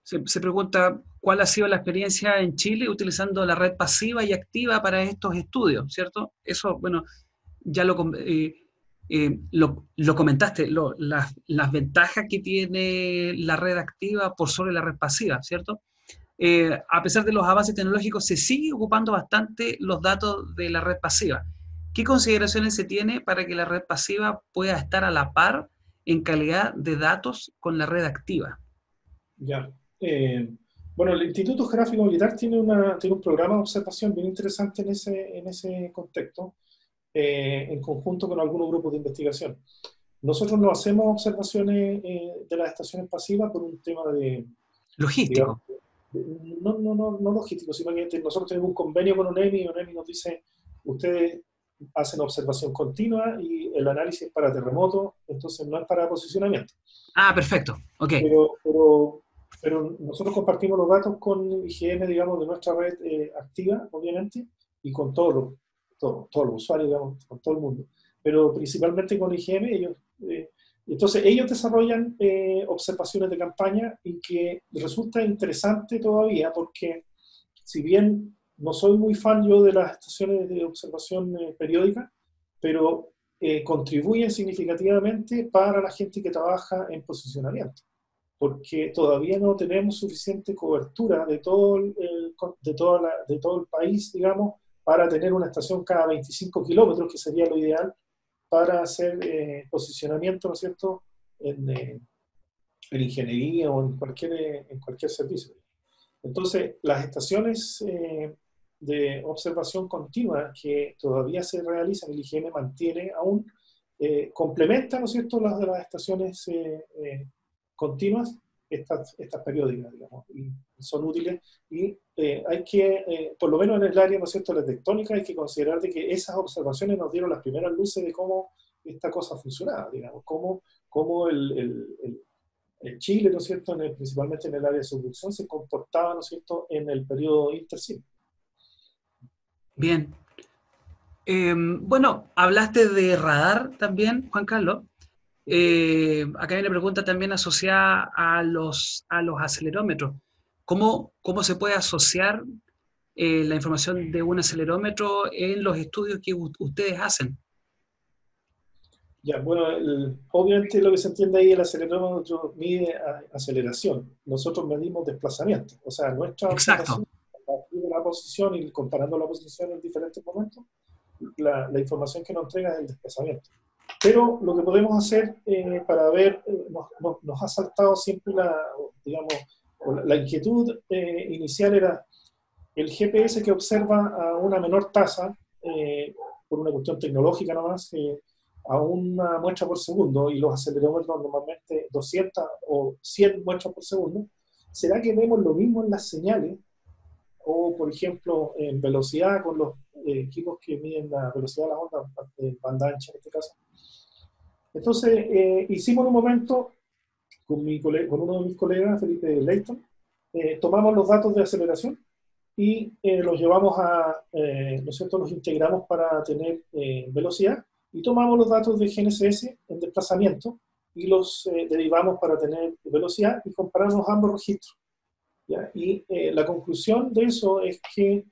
se pregunta cuál ha sido la experiencia en Chile utilizando la red pasiva y activa para estos estudios, ¿cierto? Eso, bueno, ya lo comentaste, las ventajas que tiene la red activa por sobre la red pasiva, ¿cierto? A pesar de los avances tecnológicos, se sigue ocupando bastante los datos de la red pasiva. ¿Qué consideraciones se tiene para que la red pasiva pueda estar a la par en calidad de datos con la red activa? Ya. Bueno, el Instituto Geográfico Militar tiene un programa de observación bien interesante en ese contexto, en conjunto con algunos grupos de investigación. Nosotros no hacemos observaciones de las estaciones pasivas por un tema digamos, Logístico. no logístico, sino que nosotros tenemos un convenio con ONEMI y ONEMI nos dice, ustedes hacen observación continua y el análisis es para terremotos, entonces no es para posicionamiento. Ah, perfecto. Ok. Pero, pero, pero nosotros compartimos los datos con IGM, digamos, de nuestra red activa, obviamente, y con todos los usuarios, digamos, con todo el mundo. Pero principalmente con IGM, entonces ellos desarrollan observaciones de campaña y que resulta interesante todavía porque si bien no soy muy fan yo de las estaciones de observación periódica, pero contribuyen significativamente para la gente que trabaja en posicionamiento porque todavía no tenemos suficiente cobertura de todo el país, digamos, para tener una estación cada 25 kilómetros, que sería lo ideal para hacer posicionamiento, ¿no es cierto?, en ingeniería o en cualquier servicio. Entonces, las estaciones de observación continua que todavía se realizan, el IGM mantiene aún, complementan, ¿no es cierto?, las de las estaciones continuas, estas periódicas, digamos, y son útiles. Y hay que, por lo menos en el área, ¿no es cierto?, de la tectónica, hay que considerar de que esas observaciones nos dieron las primeras luces de cómo esta cosa funcionaba, digamos, cómo el Chile, ¿no es cierto?, principalmente en el área de subducción, se comportaba, ¿no es cierto?, en el periodo intersim. Bien. Bueno, hablaste de radar también, Juan Carlos. Acá hay una pregunta también asociada a los acelerómetros. ¿Cómo se puede asociar la información de un acelerómetro en los estudios que ustedes hacen? Ya, bueno, obviamente lo que se entiende ahí, el acelerómetro mide aceleración. Nosotros medimos desplazamiento. O sea, nuestra Exacto. observación a partir de la posición y comparando la posición en diferentes momentos, la información que nos entrega es el desplazamiento. Pero lo que podemos hacer para ver, nos ha saltado siempre digamos, la inquietud inicial era el GPS que observa a una menor tasa, por una cuestión tecnológica nomás, a una muestra por segundo, y los acelerómetros normalmente 200 o 100 muestras por segundo. ¿Será que vemos lo mismo en las señales? O, por ejemplo, en velocidad con los equipos que miden la velocidad de la onda, banda ancha en este caso. Entonces, hicimos en un momento con uno de mis colegas, Felipe Leighton, tomamos los datos de aceleración y los llevamos ¿no es cierto?, los integramos para tener velocidad y tomamos los datos de GNSS en desplazamiento y los derivamos para tener velocidad y comparamos ambos registros. ¿Ya? Y la conclusión de eso es que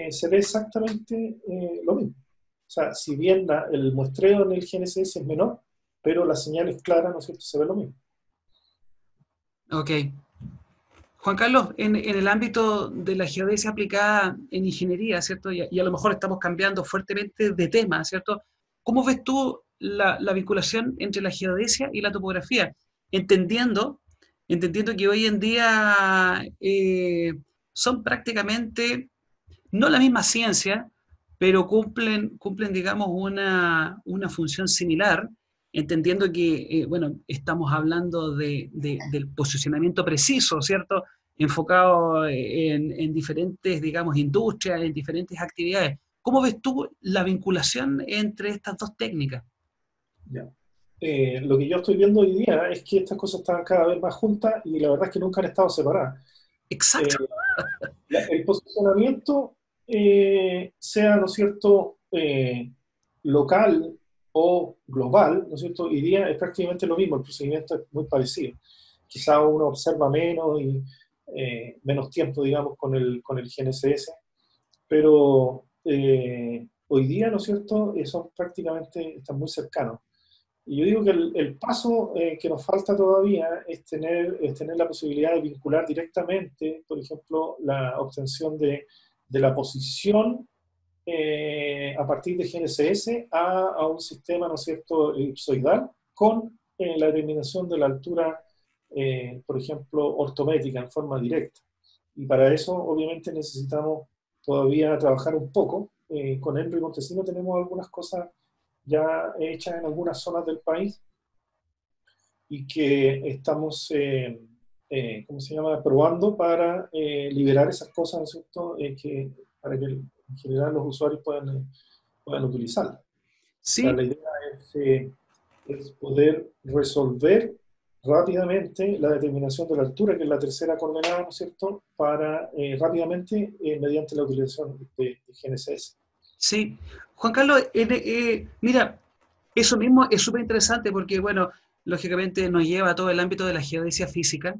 se ve exactamente lo mismo. O sea, si bien el muestreo en el GNSS es menor, pero la señal es clara, ¿no es cierto?, se ve lo mismo. Ok. Juan Carlos, en el ámbito de la geodesia aplicada en ingeniería, ¿cierto? Y a lo mejor estamos cambiando fuertemente de tema, ¿cierto? ¿Cómo ves tú la vinculación entre la geodesia y la topografía? Entendiendo, entendiendo que hoy en día son prácticamente no la misma ciencia, pero cumplen digamos, una función similar, entendiendo que, bueno, estamos hablando del posicionamiento preciso, ¿cierto? Enfocado en diferentes, digamos, industrias, en diferentes actividades. ¿Cómo ves tú la vinculación entre estas dos técnicas? ¿Ya? Lo que yo estoy viendo hoy día es que estas cosas están cada vez más juntas y la verdad es que nunca han estado separadas. Exacto. Eh, el posicionamiento, sea, ¿no es cierto?, local o global, ¿no es cierto?, hoy día es prácticamente lo mismo, el procedimiento es muy parecido. Quizá uno observa menos y menos tiempo, digamos, con el GNSS, pero hoy día, ¿no es cierto?, son prácticamente, están muy cercanos. Y yo digo que el paso que nos falta todavía es tener la posibilidad de vincular directamente, por ejemplo, la obtención de la posición a partir de GNSS a un sistema, ¿no es cierto?, elipsoidal, con la determinación de la altura, por ejemplo, ortométrica en forma directa. Y para eso, obviamente, necesitamos todavía trabajar un poco. Con Henry Montesino tenemos algunas cosas ya hechas en algunas zonas del país y que estamos, ¿cómo se llama?, probando para liberar esas cosas, ¿no es cierto?, para que en general los usuarios puedan utilizarlas. O sea, Sí, la idea es poder resolver rápidamente la determinación de la altura, que es la tercera coordenada, ¿no es cierto?, para rápidamente, mediante la utilización de GNSS. sí. Juan Carlos, mira, eso mismo es súper interesante porque, bueno, lógicamente nos lleva a todo el ámbito de la geodesia física,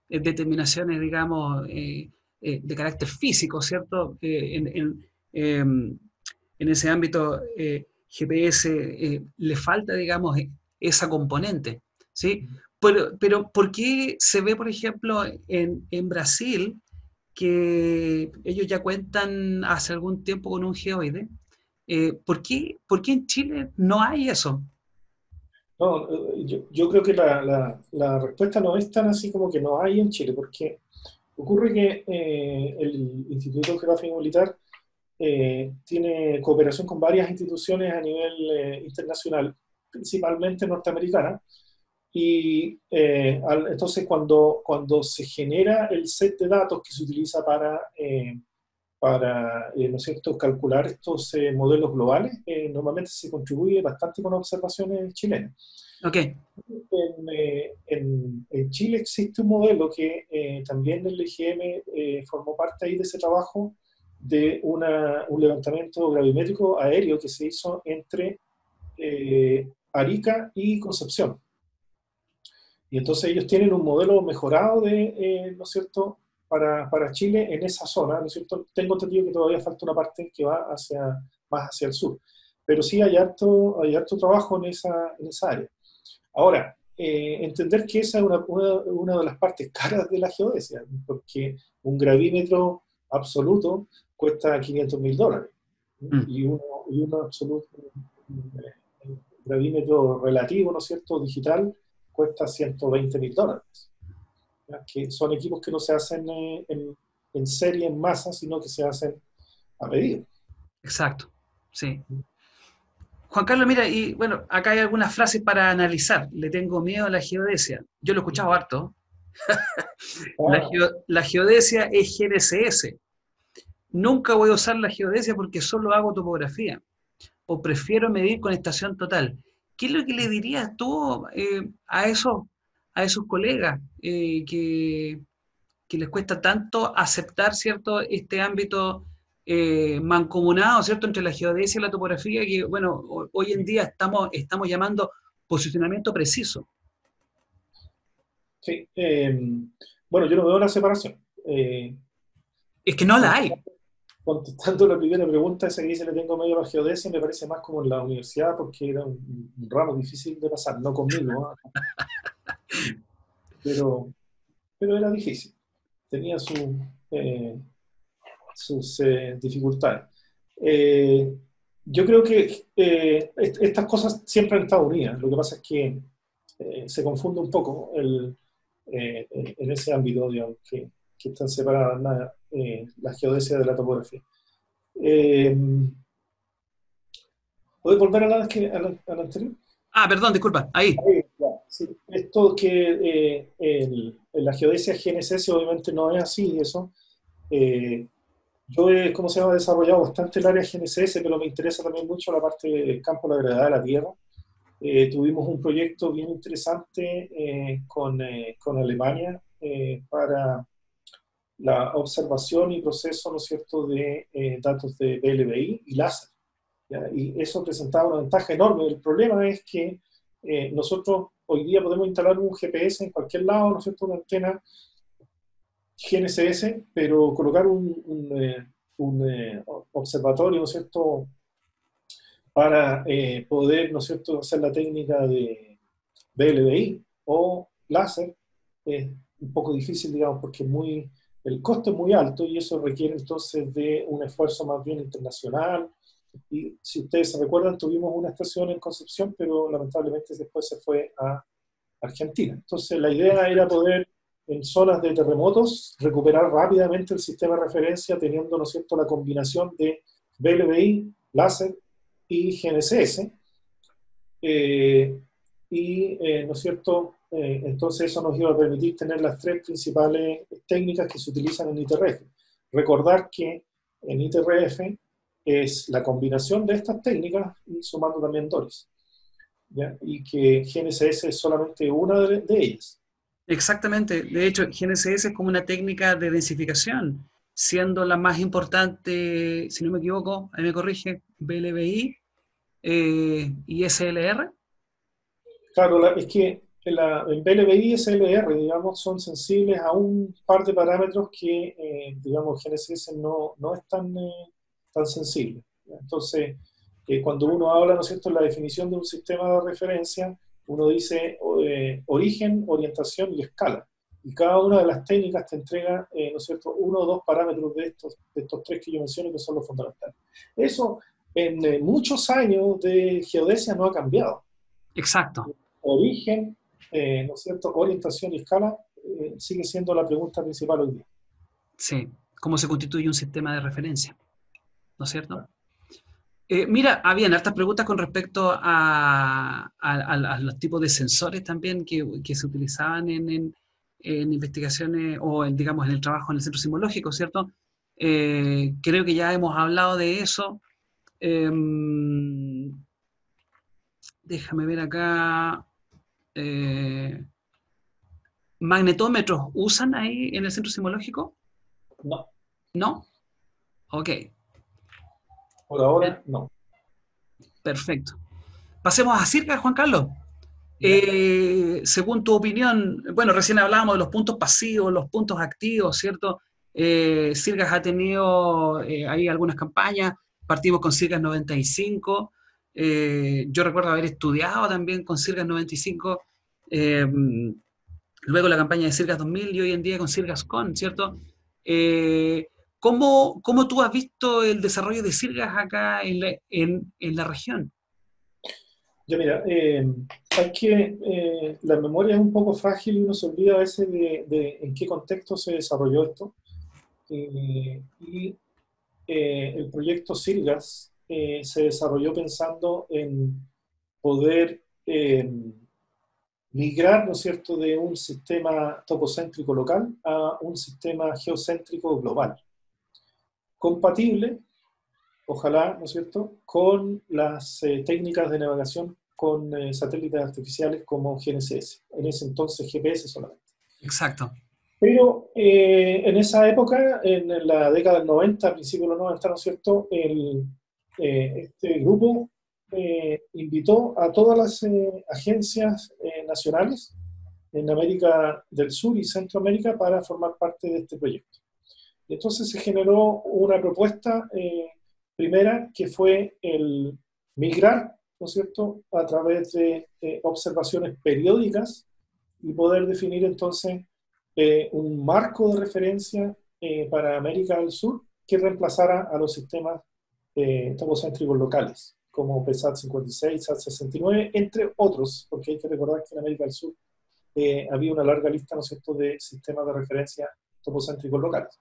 determinaciones, digamos, de carácter físico, ¿cierto? En ese ámbito, GPS le falta, digamos, esa componente, ¿sí? Pero ¿por qué se ve, por ejemplo, en Brasil, que ellos ya cuentan hace algún tiempo con un geoide? Por qué en Chile no hay eso? No, yo creo que la respuesta no es tan así como que no hay en Chile, porque ocurre que el Instituto Geográfico Militar tiene cooperación con varias instituciones a nivel internacional, principalmente norteamericana, y entonces cuando se genera el set de datos que se utiliza para ¿no es cierto?, calcular estos modelos globales, normalmente se contribuye bastante con observaciones chilenas. Ok, En Chile existe un modelo que también el IGM formó parte ahí de ese trabajo, de un levantamiento gravimétrico aéreo que se hizo entre Arica y Concepción. Y entonces ellos tienen un modelo mejorado ¿no es cierto?, para Chile en esa zona, ¿no es cierto? Tengo entendido que todavía falta una parte que va más hacia el sur, pero sí hay harto trabajo en esa área. Ahora, entender que esa es una de las partes caras de la geodesia, porque un gravímetro absoluto cuesta $500.000, y uno absoluto, un gravímetro relativo, ¿no es cierto?, digital, cuesta $120.000, ¿ya? Que son equipos que no se hacen en serie, en masa, sino que se hacen a medida. Exacto, sí. Juan Carlos, mira, y bueno, acá hay algunas frases para analizar. Le tengo miedo a la geodesia. Yo lo he escuchado harto. Ah, La geodesia es GNSS. Nunca voy a usar la geodesia porque solo hago topografía. O prefiero medir con estación total. ¿Qué es lo que le dirías tú a esos colegas que les cuesta tanto aceptar, ¿cierto?, este ámbito mancomunado, ¿cierto?, entre la geodesia y la topografía, que, bueno, hoy en día estamos llamando posicionamiento preciso. sí. Bueno, yo no veo una separación. Es que no la hay. Contestando la primera pregunta, esa que dice le tengo medio a la geodesia, me parece más como en la universidad, porque era un ramo difícil de pasar, no conmigo, ¿ah? pero, pero era difícil, tenía sus dificultades. Eh, yo creo que estas cosas siempre han estado unidas, lo que pasa es que se confunde un poco en ese ámbito, digamos, que están separadas la geodesia de la topografía. Eh, ¿Puedes volver a la anterior? Ah, perdón, disculpa, ahí. Ahí, ya, sí. Esto que en la geodesia GNSS obviamente no es así, eso. Eh, yo he, ¿cómo se llama?, desarrollado bastante el área GNSS, pero me interesa también mucho la parte del campo de la gravedad de la Tierra. Tuvimos un proyecto bien interesante con Alemania para la observación y proceso, ¿no es cierto?, de datos de BLBI y láser. ¿Ya? Y eso presentaba una ventaja enorme. El problema es que nosotros hoy día podemos instalar un GPS en cualquier lado, ¿no es cierto?, una antena GNSS, pero colocar un observatorio, ¿no es cierto?, para poder, ¿no es cierto?, hacer la técnica de BLBI o láser es un poco difícil, digamos, porque el costo es muy alto y eso requiere entonces de un esfuerzo más bien internacional. Y si ustedes se recuerdan, tuvimos una estación en Concepción, pero lamentablemente después se fue a Argentina. Entonces la idea era poder, en zonas de terremotos, recuperar rápidamente el sistema de referencia teniendo, ¿no es cierto?, la combinación de BLBI, láser y GNSS. ¿No es cierto? Entonces eso nos iba a permitir tener las tres principales técnicas que se utilizan en ITRF. Recordar que en ITRF es la combinación de estas técnicas y sumando también DORIS, ¿ya? Y que GNSS es solamente una de ellas. Exactamente. De hecho, GNSS es como una técnica de densificación, siendo la más importante, si no me equivoco, ahí me corrige, BLBI y SLR. Claro, es que el BLBI y SLR, digamos, son sensibles a un par de parámetros que, digamos, GNSS no es tan sensible. Entonces, cuando uno habla, ¿no es cierto?, en la definición de un sistema de referencia, uno dice origen, orientación y escala. Y cada una de las técnicas te entrega, ¿no es cierto?, uno o dos parámetros de estos tres que yo menciono que son los fundamentales. Eso en muchos años de geodesia no ha cambiado. Exacto. Origen, ¿no es cierto?, orientación y escala, sigue siendo la pregunta principal hoy día. Sí. ¿Cómo se constituye un sistema de referencia? ¿No es cierto? Mira, habían hartas preguntas con respecto a los tipos de sensores también que se utilizaban en investigaciones o, digamos, en el trabajo en el centro sismológico, ¿cierto? Creo que ya hemos hablado de eso. Déjame ver acá. eh, ¿Magnetómetros usan ahí en el centro sismológico? No, ¿No? Ok, Por bien, ahora, no. perfecto. Pasemos a Circa, Juan Carlos. ¿Ya? Según tu opinión, bueno, recién hablábamos de los puntos pasivos, los puntos activos, ¿cierto? Sirgas ha tenido ahí algunas campañas, partimos con Sirgas 95, yo recuerdo haber estudiado también con Sirgas 95, eh, luego la campaña de Sirgas 2000 y hoy en día con Sirgas Con, ¿cierto? Eh, ¿Cómo tú has visto el desarrollo de Sirgas acá en la región? Ya mira, la memoria es un poco frágil y uno se olvida a veces de en qué contexto se desarrolló esto. Y el proyecto Sirgas se desarrolló pensando en poder migrar, ¿no es cierto?, de un sistema topocéntrico local a un sistema geocéntrico global, compatible, ojalá, ¿no es cierto?, con las técnicas de navegación con satélites artificiales como GNSS, en ese entonces GPS solamente. Exacto. Pero en esa época, en la década del 90, principios de los 90, ¿no es cierto?, este grupo invitó a todas las agencias nacionales en América del Sur y Centroamérica para formar parte de este proyecto. Y entonces se generó una propuesta primera que fue el migrar, ¿no es cierto?, a través de observaciones periódicas y poder definir entonces un marco de referencia para América del Sur que reemplazara a los sistemas topocéntricos locales, como PSAT 56, SAT 69, entre otros, porque hay que recordar que en América del Sur había una larga lista, ¿no es cierto?, de sistemas de referencia topocéntricos locales.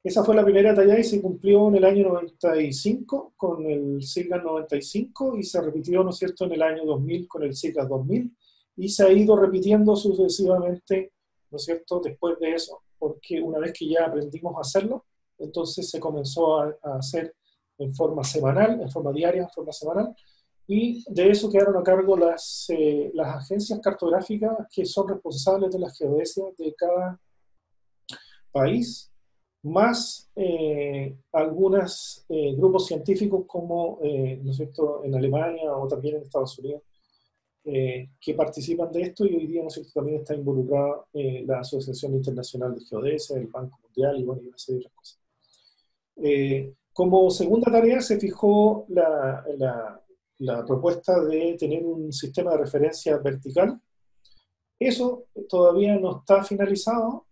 Esa fue la primera talla y se cumplió en el año 95 con el SIGAS 95 y se repitió, ¿no es cierto?, en el año 2000 con el SIGAS 2000 y se ha ido repitiendo sucesivamente, ¿no es cierto?, después de eso, porque una vez que ya aprendimos a hacerlo, entonces se comenzó a hacer en forma semanal, en forma diaria, en forma semanal, y de eso quedaron a cargo las agencias cartográficas que son responsables de la geodesia de cada país, más algunos grupos científicos como, ¿no es cierto?, en Alemania o también en Estados Unidos, que participan de esto y hoy día, ¿no es cierto?, también está involucrada la Asociación Internacional de Geodesia, el Banco Mundial y, bueno, y una serie de otras cosas. Como segunda tarea se fijó la propuesta de tener un sistema de referencia vertical. Eso todavía no está finalizado,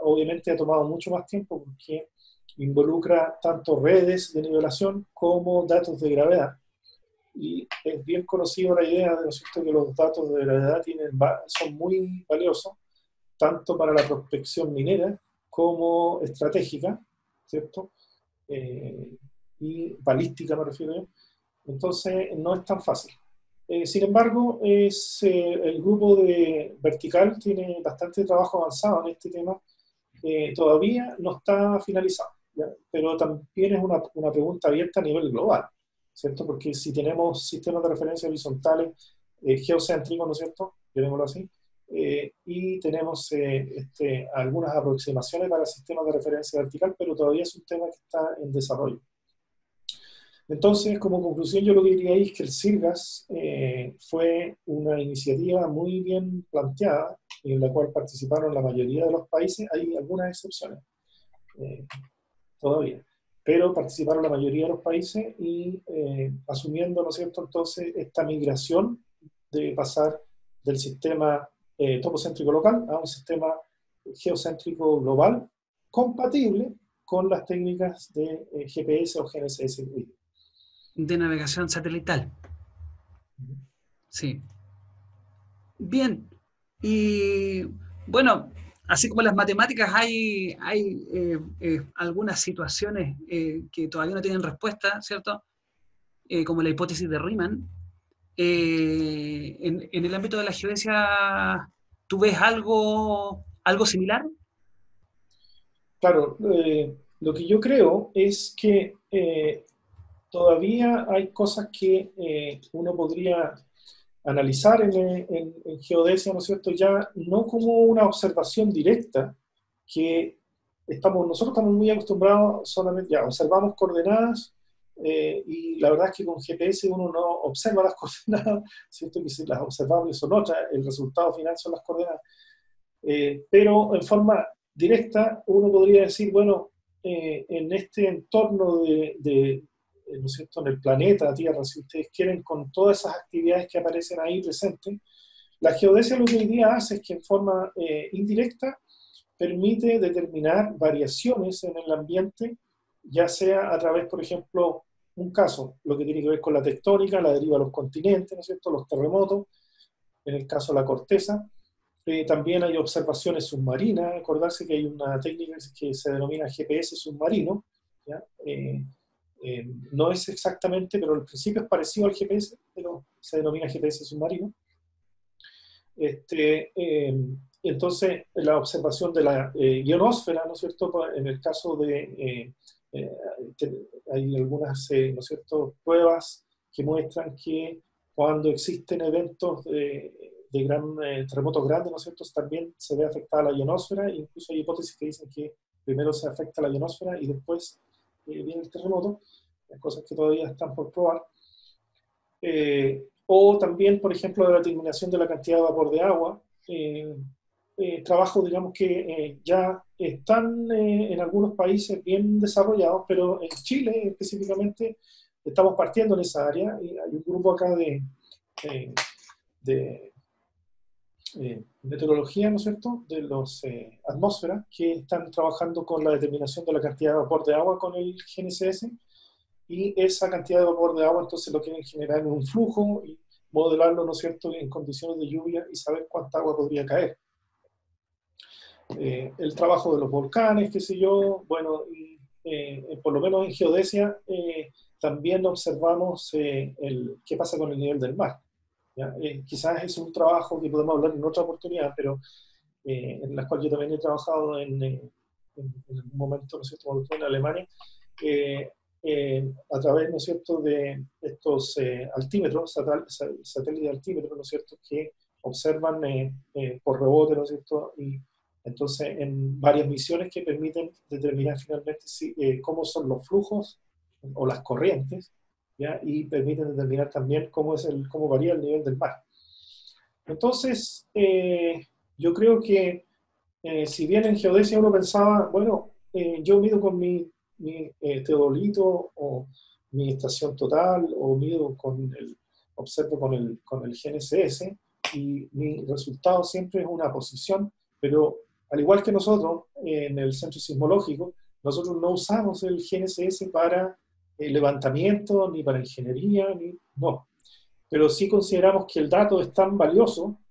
obviamente ha tomado mucho más tiempo porque involucra tanto redes de nivelación como datos de gravedad. Y es bien conocido la idea de, ¿no es cierto?, que los datos de gravedad son muy valiosos, tanto para la prospección minera como estratégica, ¿cierto? Eh, y balística me refiero yo. Entonces no es tan fácil. Sin embargo, el grupo de Vertical tiene bastante trabajo avanzado en este tema. Todavía no está finalizado, ¿ya? Pero también es una pregunta abierta a nivel global, ¿cierto? Porque si tenemos sistemas de referencia horizontales, geocéntricos, ¿no es cierto? Llamémoslo así, y tenemos algunas aproximaciones para sistemas de referencia vertical, pero todavía es un tema que está en desarrollo. Entonces, como conclusión, yo lo que diría ahí es que el SIRGAS fue una iniciativa muy bien planteada, en la cual participaron la mayoría de los países, hay algunas excepciones eh, todavía, pero participaron la mayoría de los países y asumiendo, ¿no es cierto?, entonces esta migración de pasar del sistema topocéntrico local a un sistema geocéntrico global compatible con las técnicas de GPS o GNSS. De navegación satelital. Sí. Bien. Y bueno, así como las matemáticas, hay algunas situaciones que todavía no tienen respuesta, ¿cierto? Como la hipótesis de Riemann. En el ámbito de la geodesia, ¿tú ves algo similar? Claro, lo que yo creo es que todavía hay cosas que uno podría analizar en geodesia, ¿no es cierto? Ya no como una observación directa, que nosotros estamos muy acostumbrados solamente, ya, observamos coordenadas, y la verdad es que con GPS uno no observa las coordenadas, ¿cierto? Que si las observables son otras, el resultado final son las coordenadas. Pero en forma directa uno podría decir, bueno, en este entorno ¿no es cierto?, en el planeta Tierra, si ustedes quieren, con todas esas actividades que aparecen ahí presentes, la geodesia lo que hoy día hace es que en forma indirecta permite determinar variaciones en el ambiente, ya sea a través, por ejemplo, un caso, lo que tiene que ver con la tectónica, la deriva de los continentes, ¿no es cierto?, los terremotos, en el caso de la corteza. También hay observaciones submarinas, acordarse que hay una técnica que se denomina GPS submarino, ¿ya? No es exactamente, pero el principio es parecido al GPS, pero se denomina GPS submarino. Entonces, la observación de la ionosfera, ¿no es cierto? En el caso de, hay algunas, ¿no es cierto?, pruebas que muestran que cuando existen eventos terremotos grandes, ¿no es cierto?, también se ve afectada la ionosfera. Incluso hay hipótesis que dicen que primero se afecta la ionosfera y después viene el terremoto, cosas que todavía están por probar. O también, por ejemplo, la determinación de la cantidad de vapor de agua, trabajos, digamos, que ya están en algunos países bien desarrollados, pero en Chile específicamente estamos partiendo en esa área, y hay un grupo acá de meteorología, ¿no es cierto?, de los atmósferas, que están trabajando con la determinación de la cantidad de vapor de agua con el GNSS, y esa cantidad de vapor de agua entonces lo quieren generar en un flujo y modelarlo, ¿no es cierto?, en condiciones de lluvia y saber cuánta agua podría caer. El trabajo de los volcanes, qué sé yo, bueno, y, por lo menos en geodesia también observamos qué pasa con el nivel del mar. Quizás es un trabajo que podemos hablar en otra oportunidad, pero en la cual yo también he trabajado en un momento, ¿no es cierto?, cuando estuve en Alemania, a través, ¿no es cierto?, de estos altímetros, satélites altímetros, ¿no es cierto?, que observan por rebote, ¿no es cierto?, y entonces en varias misiones que permiten determinar finalmente cómo son los flujos o las corrientes, ¿ya?, y permiten determinar también cómo varía el nivel del mar. Entonces, yo creo que si bien en geodesia uno pensaba, bueno, yo mido con mi teodolito o mi estación total, o observo con el GNSS, y mi resultado siempre es una posición, pero al igual que nosotros, en el centro sismológico, nosotros no usamos el GNSS para levantamiento, ni para ingeniería, no. Pero sí consideramos que el dato es tan valioso,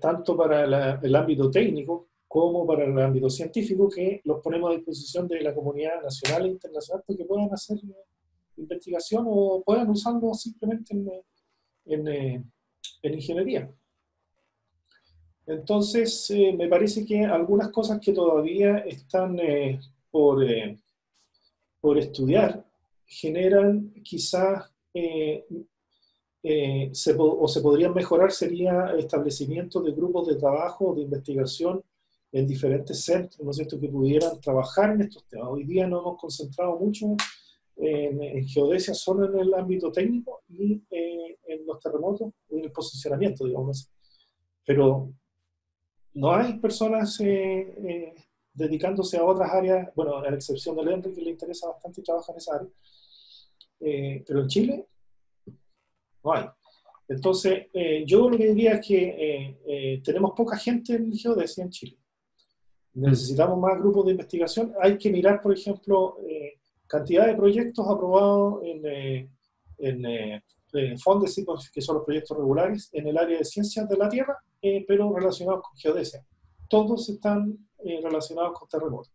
tanto para el ámbito técnico como para el ámbito científico, que los ponemos a disposición de la comunidad nacional e internacional para que puedan hacer investigación o puedan usarlo simplemente en ingeniería. Entonces, me parece que algunas cosas que todavía están por estudiar generan quizás se podrían mejorar, sería establecimiento de grupos de trabajo, de investigación en diferentes centros, ¿no es cierto?, que pudieran trabajar en estos temas. Hoy día nos hemos concentrado mucho en geodesia solo en el ámbito técnico y en los terremotos, en el posicionamiento, digamos. Pero no hay personas dedicándose a otras áreas, bueno, a la excepción del Henry, que le interesa bastante y trabaja en esa área. Pero en Chile no hay. Entonces, yo lo que diría es que tenemos poca gente en geodesia en Chile. Necesitamos más grupos de investigación. Hay que mirar, por ejemplo, cantidad de proyectos aprobados en FONDESIP, que son los proyectos regulares, en el área de ciencias de la Tierra, pero relacionados con geodesia. Todos están relacionados con terremotos.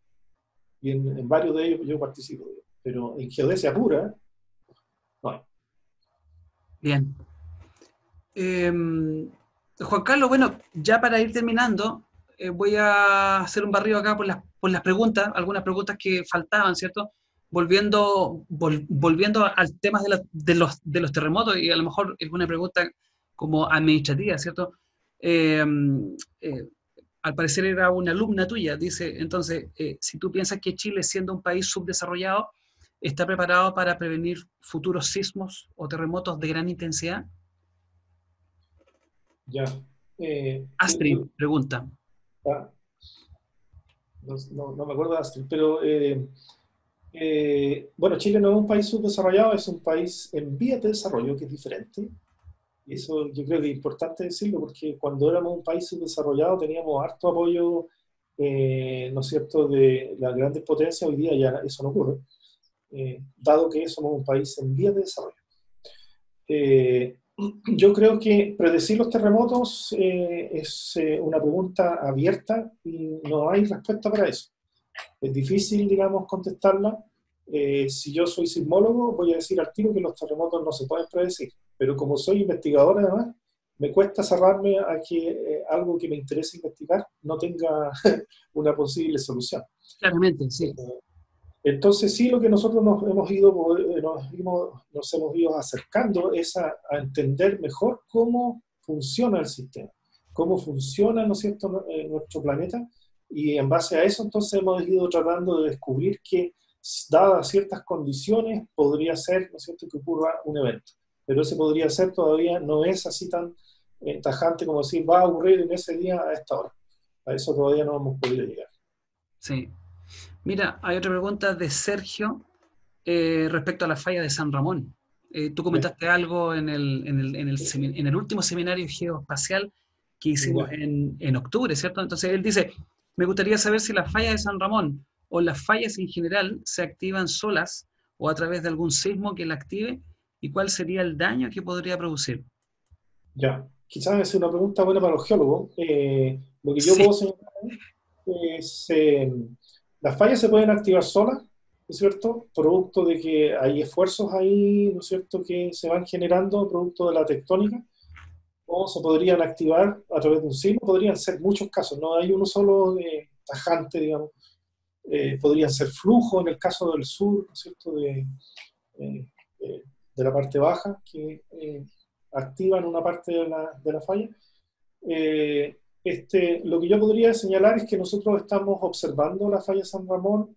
Y en varios de ellos yo participo. Pero en geodesia pura, no hay. Bien. Juan Carlos, bueno, ya para ir terminando, voy a hacer un barrido acá por las preguntas, algunas preguntas que faltaban, ¿cierto? Volviendo al tema de los terremotos, y a lo mejor es una pregunta como administrativa, ¿cierto? Eh, eh, al parecer era una alumna tuya, dice, entonces, si tú piensas que Chile, siendo un país subdesarrollado, está preparado para prevenir futuros sismos o terremotos de gran intensidad. Ya. Eh, Astrid pregunta. ah, no me acuerdo de Astrid, pero bueno, Chile no es un país subdesarrollado, es un país en vías de desarrollo, que es diferente. Y eso yo creo que es importante decirlo, porque cuando éramos un país subdesarrollado teníamos harto apoyo, ¿no es cierto?, de las grandes potencias. Hoy día ya eso no ocurre, dado que somos un país en vías de desarrollo. Eh, yo creo que predecir los terremotos es una pregunta abierta y no hay respuesta para eso. Es difícil, digamos, contestarla. Si yo soy sismólogo, voy a decir al tiro que los terremotos no se pueden predecir. Pero como soy investigador, además, me cuesta cerrarme a que algo que me interese investigar no tenga una posible solución. Claramente, sí. Entonces, sí, lo que nosotros nos hemos ido acercando es a entender mejor cómo funciona el sistema, cómo funciona, ¿no es cierto?, nuestro planeta, y en base a eso entonces hemos ido tratando de descubrir que, dadas ciertas condiciones, podría ser, ¿no es cierto?, que ocurra un evento. Pero ese podría ser todavía no es así tan tajante como decir va a ocurrir en ese día a esta hora. A eso todavía no hemos podido llegar. Sí. Mira, hay otra pregunta de Sergio respecto a la falla de San Ramón. Tú Ya, comentaste algo en el último seminario geoespacial que hicimos ya. en octubre, ¿cierto? Entonces él dice, me gustaría saber si la falla de San Ramón o las fallas en general se activan solas o a través de algún sismo que la active y cuál sería el daño que podría producir. Ya, quizás es una pregunta buena para los geólogos. Lo que yo Sí, puedo señalar es, las fallas se pueden activar solas, ¿no es cierto? Producto de que hay esfuerzos ahí, ¿no es cierto?, que se van generando producto de la tectónica, o se podrían activar a través de un sismo. Podrían ser muchos casos, no hay uno solo tajante, digamos. Podrían ser flujos en el caso del sur, ¿no es cierto?, eh, de la parte baja, que activan una parte de la falla. Lo que yo podría señalar es que nosotros estamos observando la falla San Ramón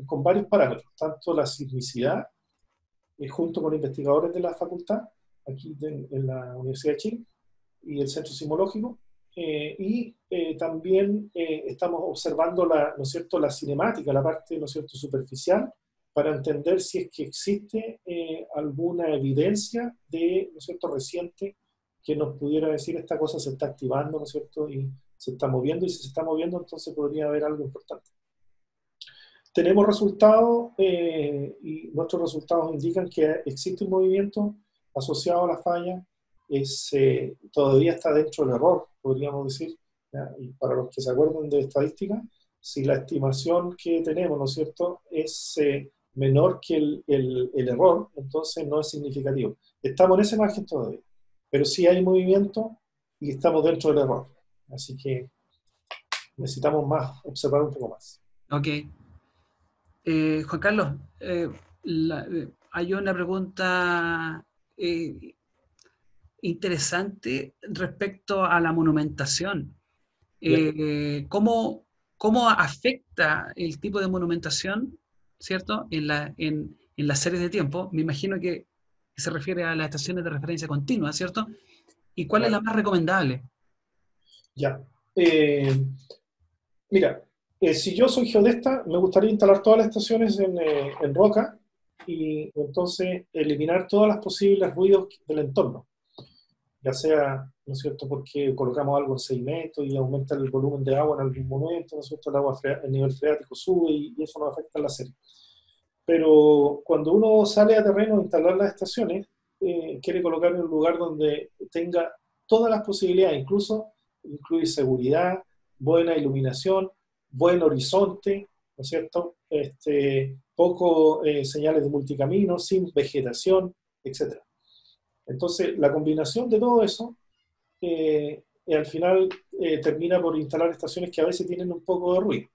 con varios parámetros, tanto la sismicidad, junto con investigadores de la facultad, aquí en la Universidad de Chile, y el Centro Sismológico, también estamos observando ¿no es cierto?, la cinemática, la parte, ¿no es cierto?, superficial, para entender si es que existe alguna evidencia de, ¿no es cierto?, reciente, que nos pudiera decir esta cosa se está activando, ¿no es cierto?, y se está moviendo, y si se está moviendo, entonces podría haber algo importante. Tenemos resultados y nuestros resultados indican que existe un movimiento asociado a la falla. Todavía está dentro del error, podríamos decir, ¿ya? Y para los que se acuerdan de estadística, si la estimación que tenemos, ¿no es cierto?, es menor que el error, entonces no es significativo. Estamos en ese margen todavía, pero sí hay movimiento y estamos dentro del error. Así que necesitamos observar un poco más. ok. Juan Carlos, hay una pregunta interesante respecto a la monumentación. Ya. ¿Cómo afecta el tipo de monumentación, ¿cierto?, en las series de tiempo? Me imagino que se refiere a las estaciones de referencia continua, ¿cierto? ¿Y cuál es la Claro. más recomendable? Ya. Eh, Mira, si yo soy geodesta, me gustaría instalar todas las estaciones en roca y entonces eliminar todas las posibles ruidos del entorno, ya sea, ¿no es cierto?, porque colocamos algo en sedimento y aumenta el volumen de agua en algún momento, ¿no es cierto?, el nivel freático sube y eso nos afecta en la serie. Pero cuando uno sale a terreno a instalar las estaciones, quiere colocar en un lugar donde tenga todas las posibilidades, incluso incluye seguridad, buena iluminación, buen horizonte, ¿no es cierto? Poco señales de multicamino, sin vegetación, etc. Entonces, la combinación de todo eso, al final termina por instalar estaciones que a veces tienen un poco de ruido,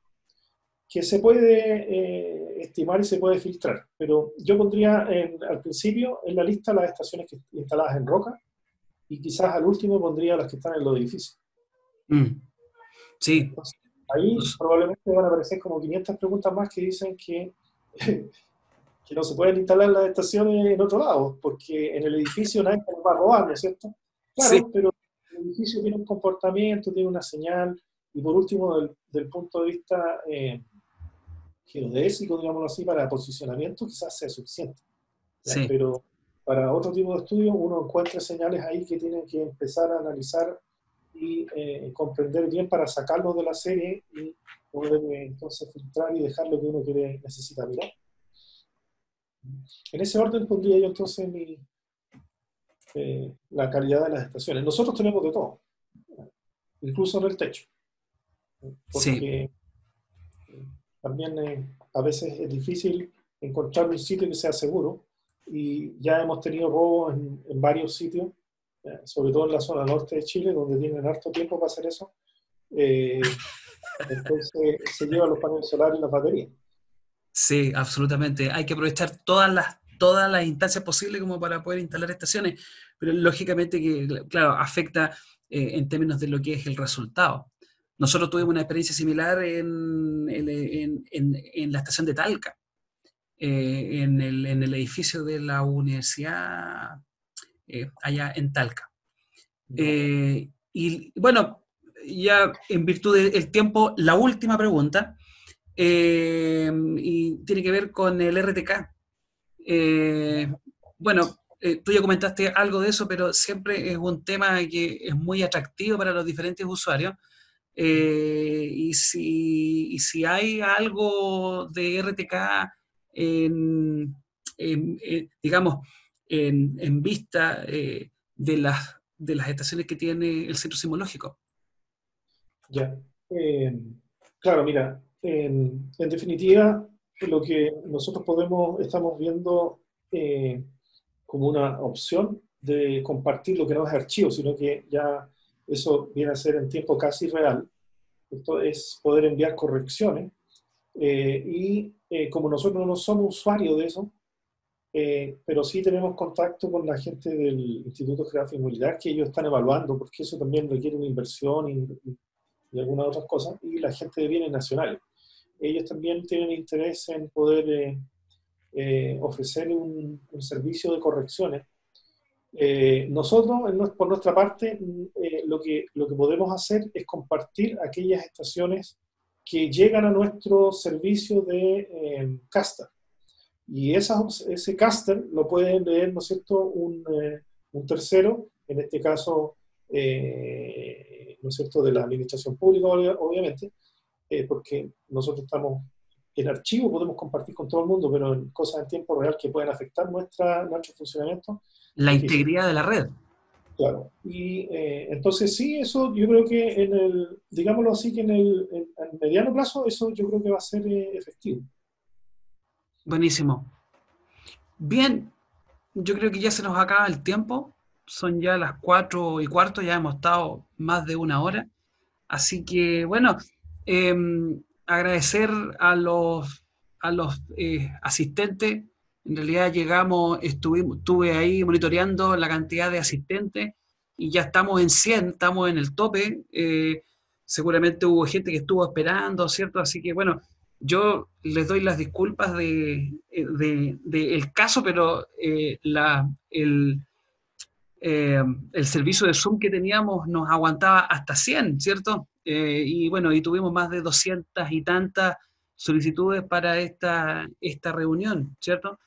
que se puede estimar y se puede filtrar. Pero yo pondría al principio en la lista las estaciones instaladas en roca y quizás al último pondría las que están en los edificios. Mm. Sí. Entonces, ahí probablemente van a aparecer como 500 preguntas más que dicen que no se pueden instalar las estaciones en otro lado, porque en el edificio nadie se nos va a robar, ¿no es cierto? Sí, Claro, pero el edificio tiene un comportamiento, tiene una señal, y por último, del punto de vista geodésico, digámoslo así, para posicionamiento, quizás sea suficiente. ¿Ya? sí, Pero para otro tipo de estudio, uno encuentra señales ahí que tienen que empezar a analizar y comprender bien para sacarlos de la serie y poder entonces filtrar y dejar lo que uno necesita mirar. En ese orden pondría yo entonces la calidad de las estaciones. Nosotros tenemos de todo, incluso en el techo, sí. porque también a veces es difícil encontrar un sitio que sea seguro y ya hemos tenido robos en varios sitios, sobre todo en la zona norte de Chile, donde tienen harto tiempo para hacer eso. Eh, entonces se llevan los paneles solares y las baterías. Sí, absolutamente. Hay que aprovechar todas las instancias posibles como para poder instalar estaciones, pero lógicamente que, claro, afecta en términos de lo que es el resultado. Nosotros tuvimos una experiencia similar en la estación de Talca, en el edificio de la universidad allá en Talca. ¿Ya? Y bueno, ya en virtud del tiempo, la última pregunta y tiene que ver con el RTK. Eh, bueno, tú ya comentaste algo de eso, pero siempre es un tema que es muy atractivo para los diferentes usuarios. Y si hay algo de RTK en, digamos, en vista de las estaciones que tiene el centro sismológico. Ya. Claro, mira, en definitiva, lo que nosotros estamos viendo como una opción de compartir lo que no es archivo, sino que ya eso viene a ser en tiempo casi real. Esto es poder enviar correcciones y como nosotros no somos usuarios de eso, pero sí tenemos contacto con la gente del Instituto Geográfico y Militar, que ellos están evaluando, porque eso también requiere una inversión y algunas otras cosas, y la gente de bienes nacionales. Ellos también tienen interés en poder ofrecer un servicio de correcciones. Nosotros, por nuestra parte, lo que podemos hacer es compartir aquellas estaciones que llegan a nuestro servicio de caster. Y ese caster lo puede leer, ¿no es cierto?, un tercero, en este caso, ¿no es cierto?, de la administración pública, obviamente, porque nosotros estamos en archivo, podemos compartir con todo el mundo, pero en cosas en tiempo real que pueden afectar nuestro funcionamiento, es La difícil. integridad de la red. Claro. Y entonces sí, eso yo creo que digámoslo así, que en mediano plazo, eso yo creo que va a ser efectivo. Buenísimo. Bien, yo creo que ya se nos acaba el tiempo. Son ya las 4:15, ya hemos estado más de una hora. Así que, bueno, eh, agradecer a los asistentes. En realidad estuve ahí monitoreando la cantidad de asistentes y ya estamos en 100, estamos en el tope. Seguramente hubo gente que estuvo esperando, ¿cierto? Así que, bueno, yo les doy las disculpas del caso, pero el servicio de Zoom que teníamos nos aguantaba hasta 100, ¿cierto? Y bueno, y tuvimos más de 200 y tantas solicitudes para esta reunión, ¿cierto?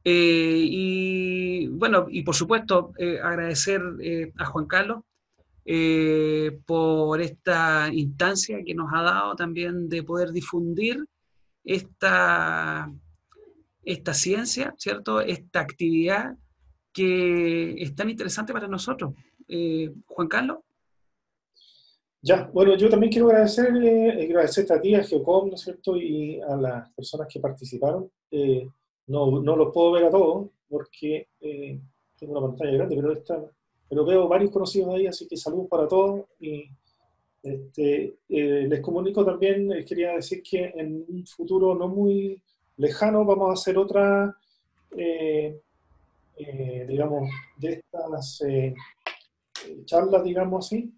Y bueno, y por supuesto, agradecer a Juan Carlos por esta instancia que nos ha dado también de poder difundir esta, esta ciencia, ¿cierto? Esta actividad que es tan interesante para nosotros. Juan Carlos, Ya, bueno, yo también quiero agradecerte a ti, a Geocom, ¿no es cierto? Y a las personas que participaron. No los puedo ver a todos porque tengo una pantalla grande, pero veo varios conocidos ahí, así que saludos para todos. Y les comunico también, quería decir que en un futuro no muy lejano vamos a hacer otra, eh, digamos, de estas charlas, digamos así,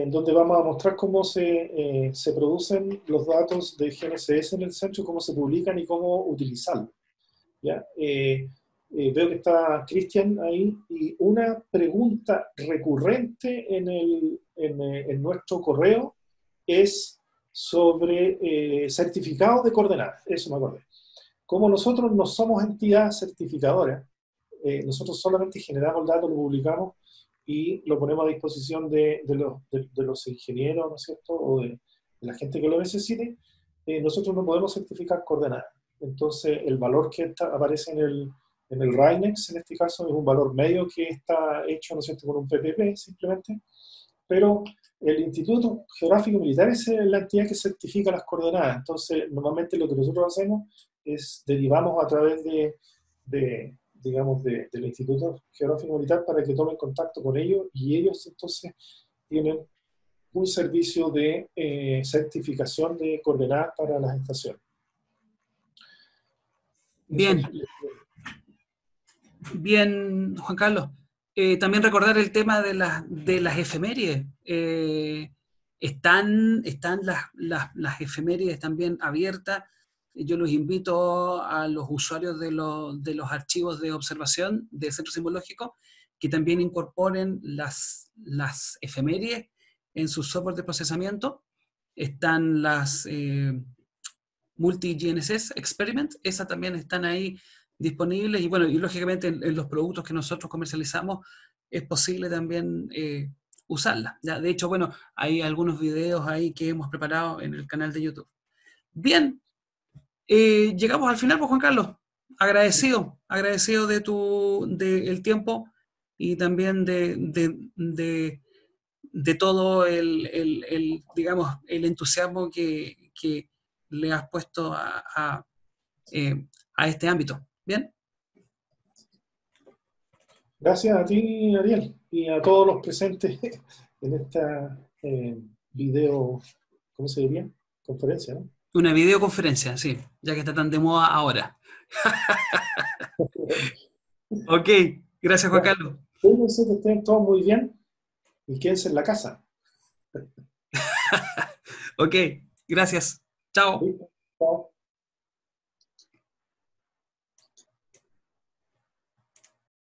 donde vamos a mostrar cómo se producen los datos de GNSS en el centro, cómo se publican y cómo utilizarlos. ¿Ya? Veo que está Cristian ahí, y una pregunta recurrente en nuestro correo es sobre certificados de coordenadas. Eso me acordé. Como nosotros no somos entidad certificadora, nosotros solamente generamos el dato, lo publicamos y lo ponemos a disposición de los ingenieros, ¿no es cierto?, o de la gente que lo necesite. Nosotros no podemos certificar coordenadas. Entonces, el valor que aparece en el RAINEX, en este caso, es un valor medio que está hecho, ¿no es cierto?, con un PPP simplemente, pero el Instituto Geográfico Militar es la entidad que certifica las coordenadas. Entonces, normalmente lo que nosotros hacemos es derivamos a través digamos, del Instituto Geográfico Militar para que tomen contacto con ellos, y ellos entonces tienen un servicio de certificación de coordenadas para las estaciones. Bien, bien, Juan Carlos. También recordar el tema de las efemérides. Están las efemérides también abiertas. Yo los invito a los usuarios de los archivos de observación del Centro Sismológico que también incorporen las efemérides en su software de procesamiento. Están las Multi-GNSS Experiment, esas también están ahí disponibles, y bueno, y lógicamente en los productos que nosotros comercializamos es posible también usarlas. ¿Ya? De hecho, bueno, hay algunos videos ahí que hemos preparado en el canal de YouTube. Bien, llegamos al final, pues, Juan Carlos. Agradecido del tiempo y también de todo digamos, el entusiasmo que le has puesto a este ámbito. ¿Bien? Gracias a ti, Ariel, y a todos los presentes en esta video, ¿cómo se diría? Conferencia, ¿no? Una videoconferencia, sí, ya que está tan de moda ahora. Ok, gracias, Juan Ya, Carlos. cuídense, que estén todos muy bien y quédense en la casa. Ok, gracias. Chao. ¿Listo? Chao.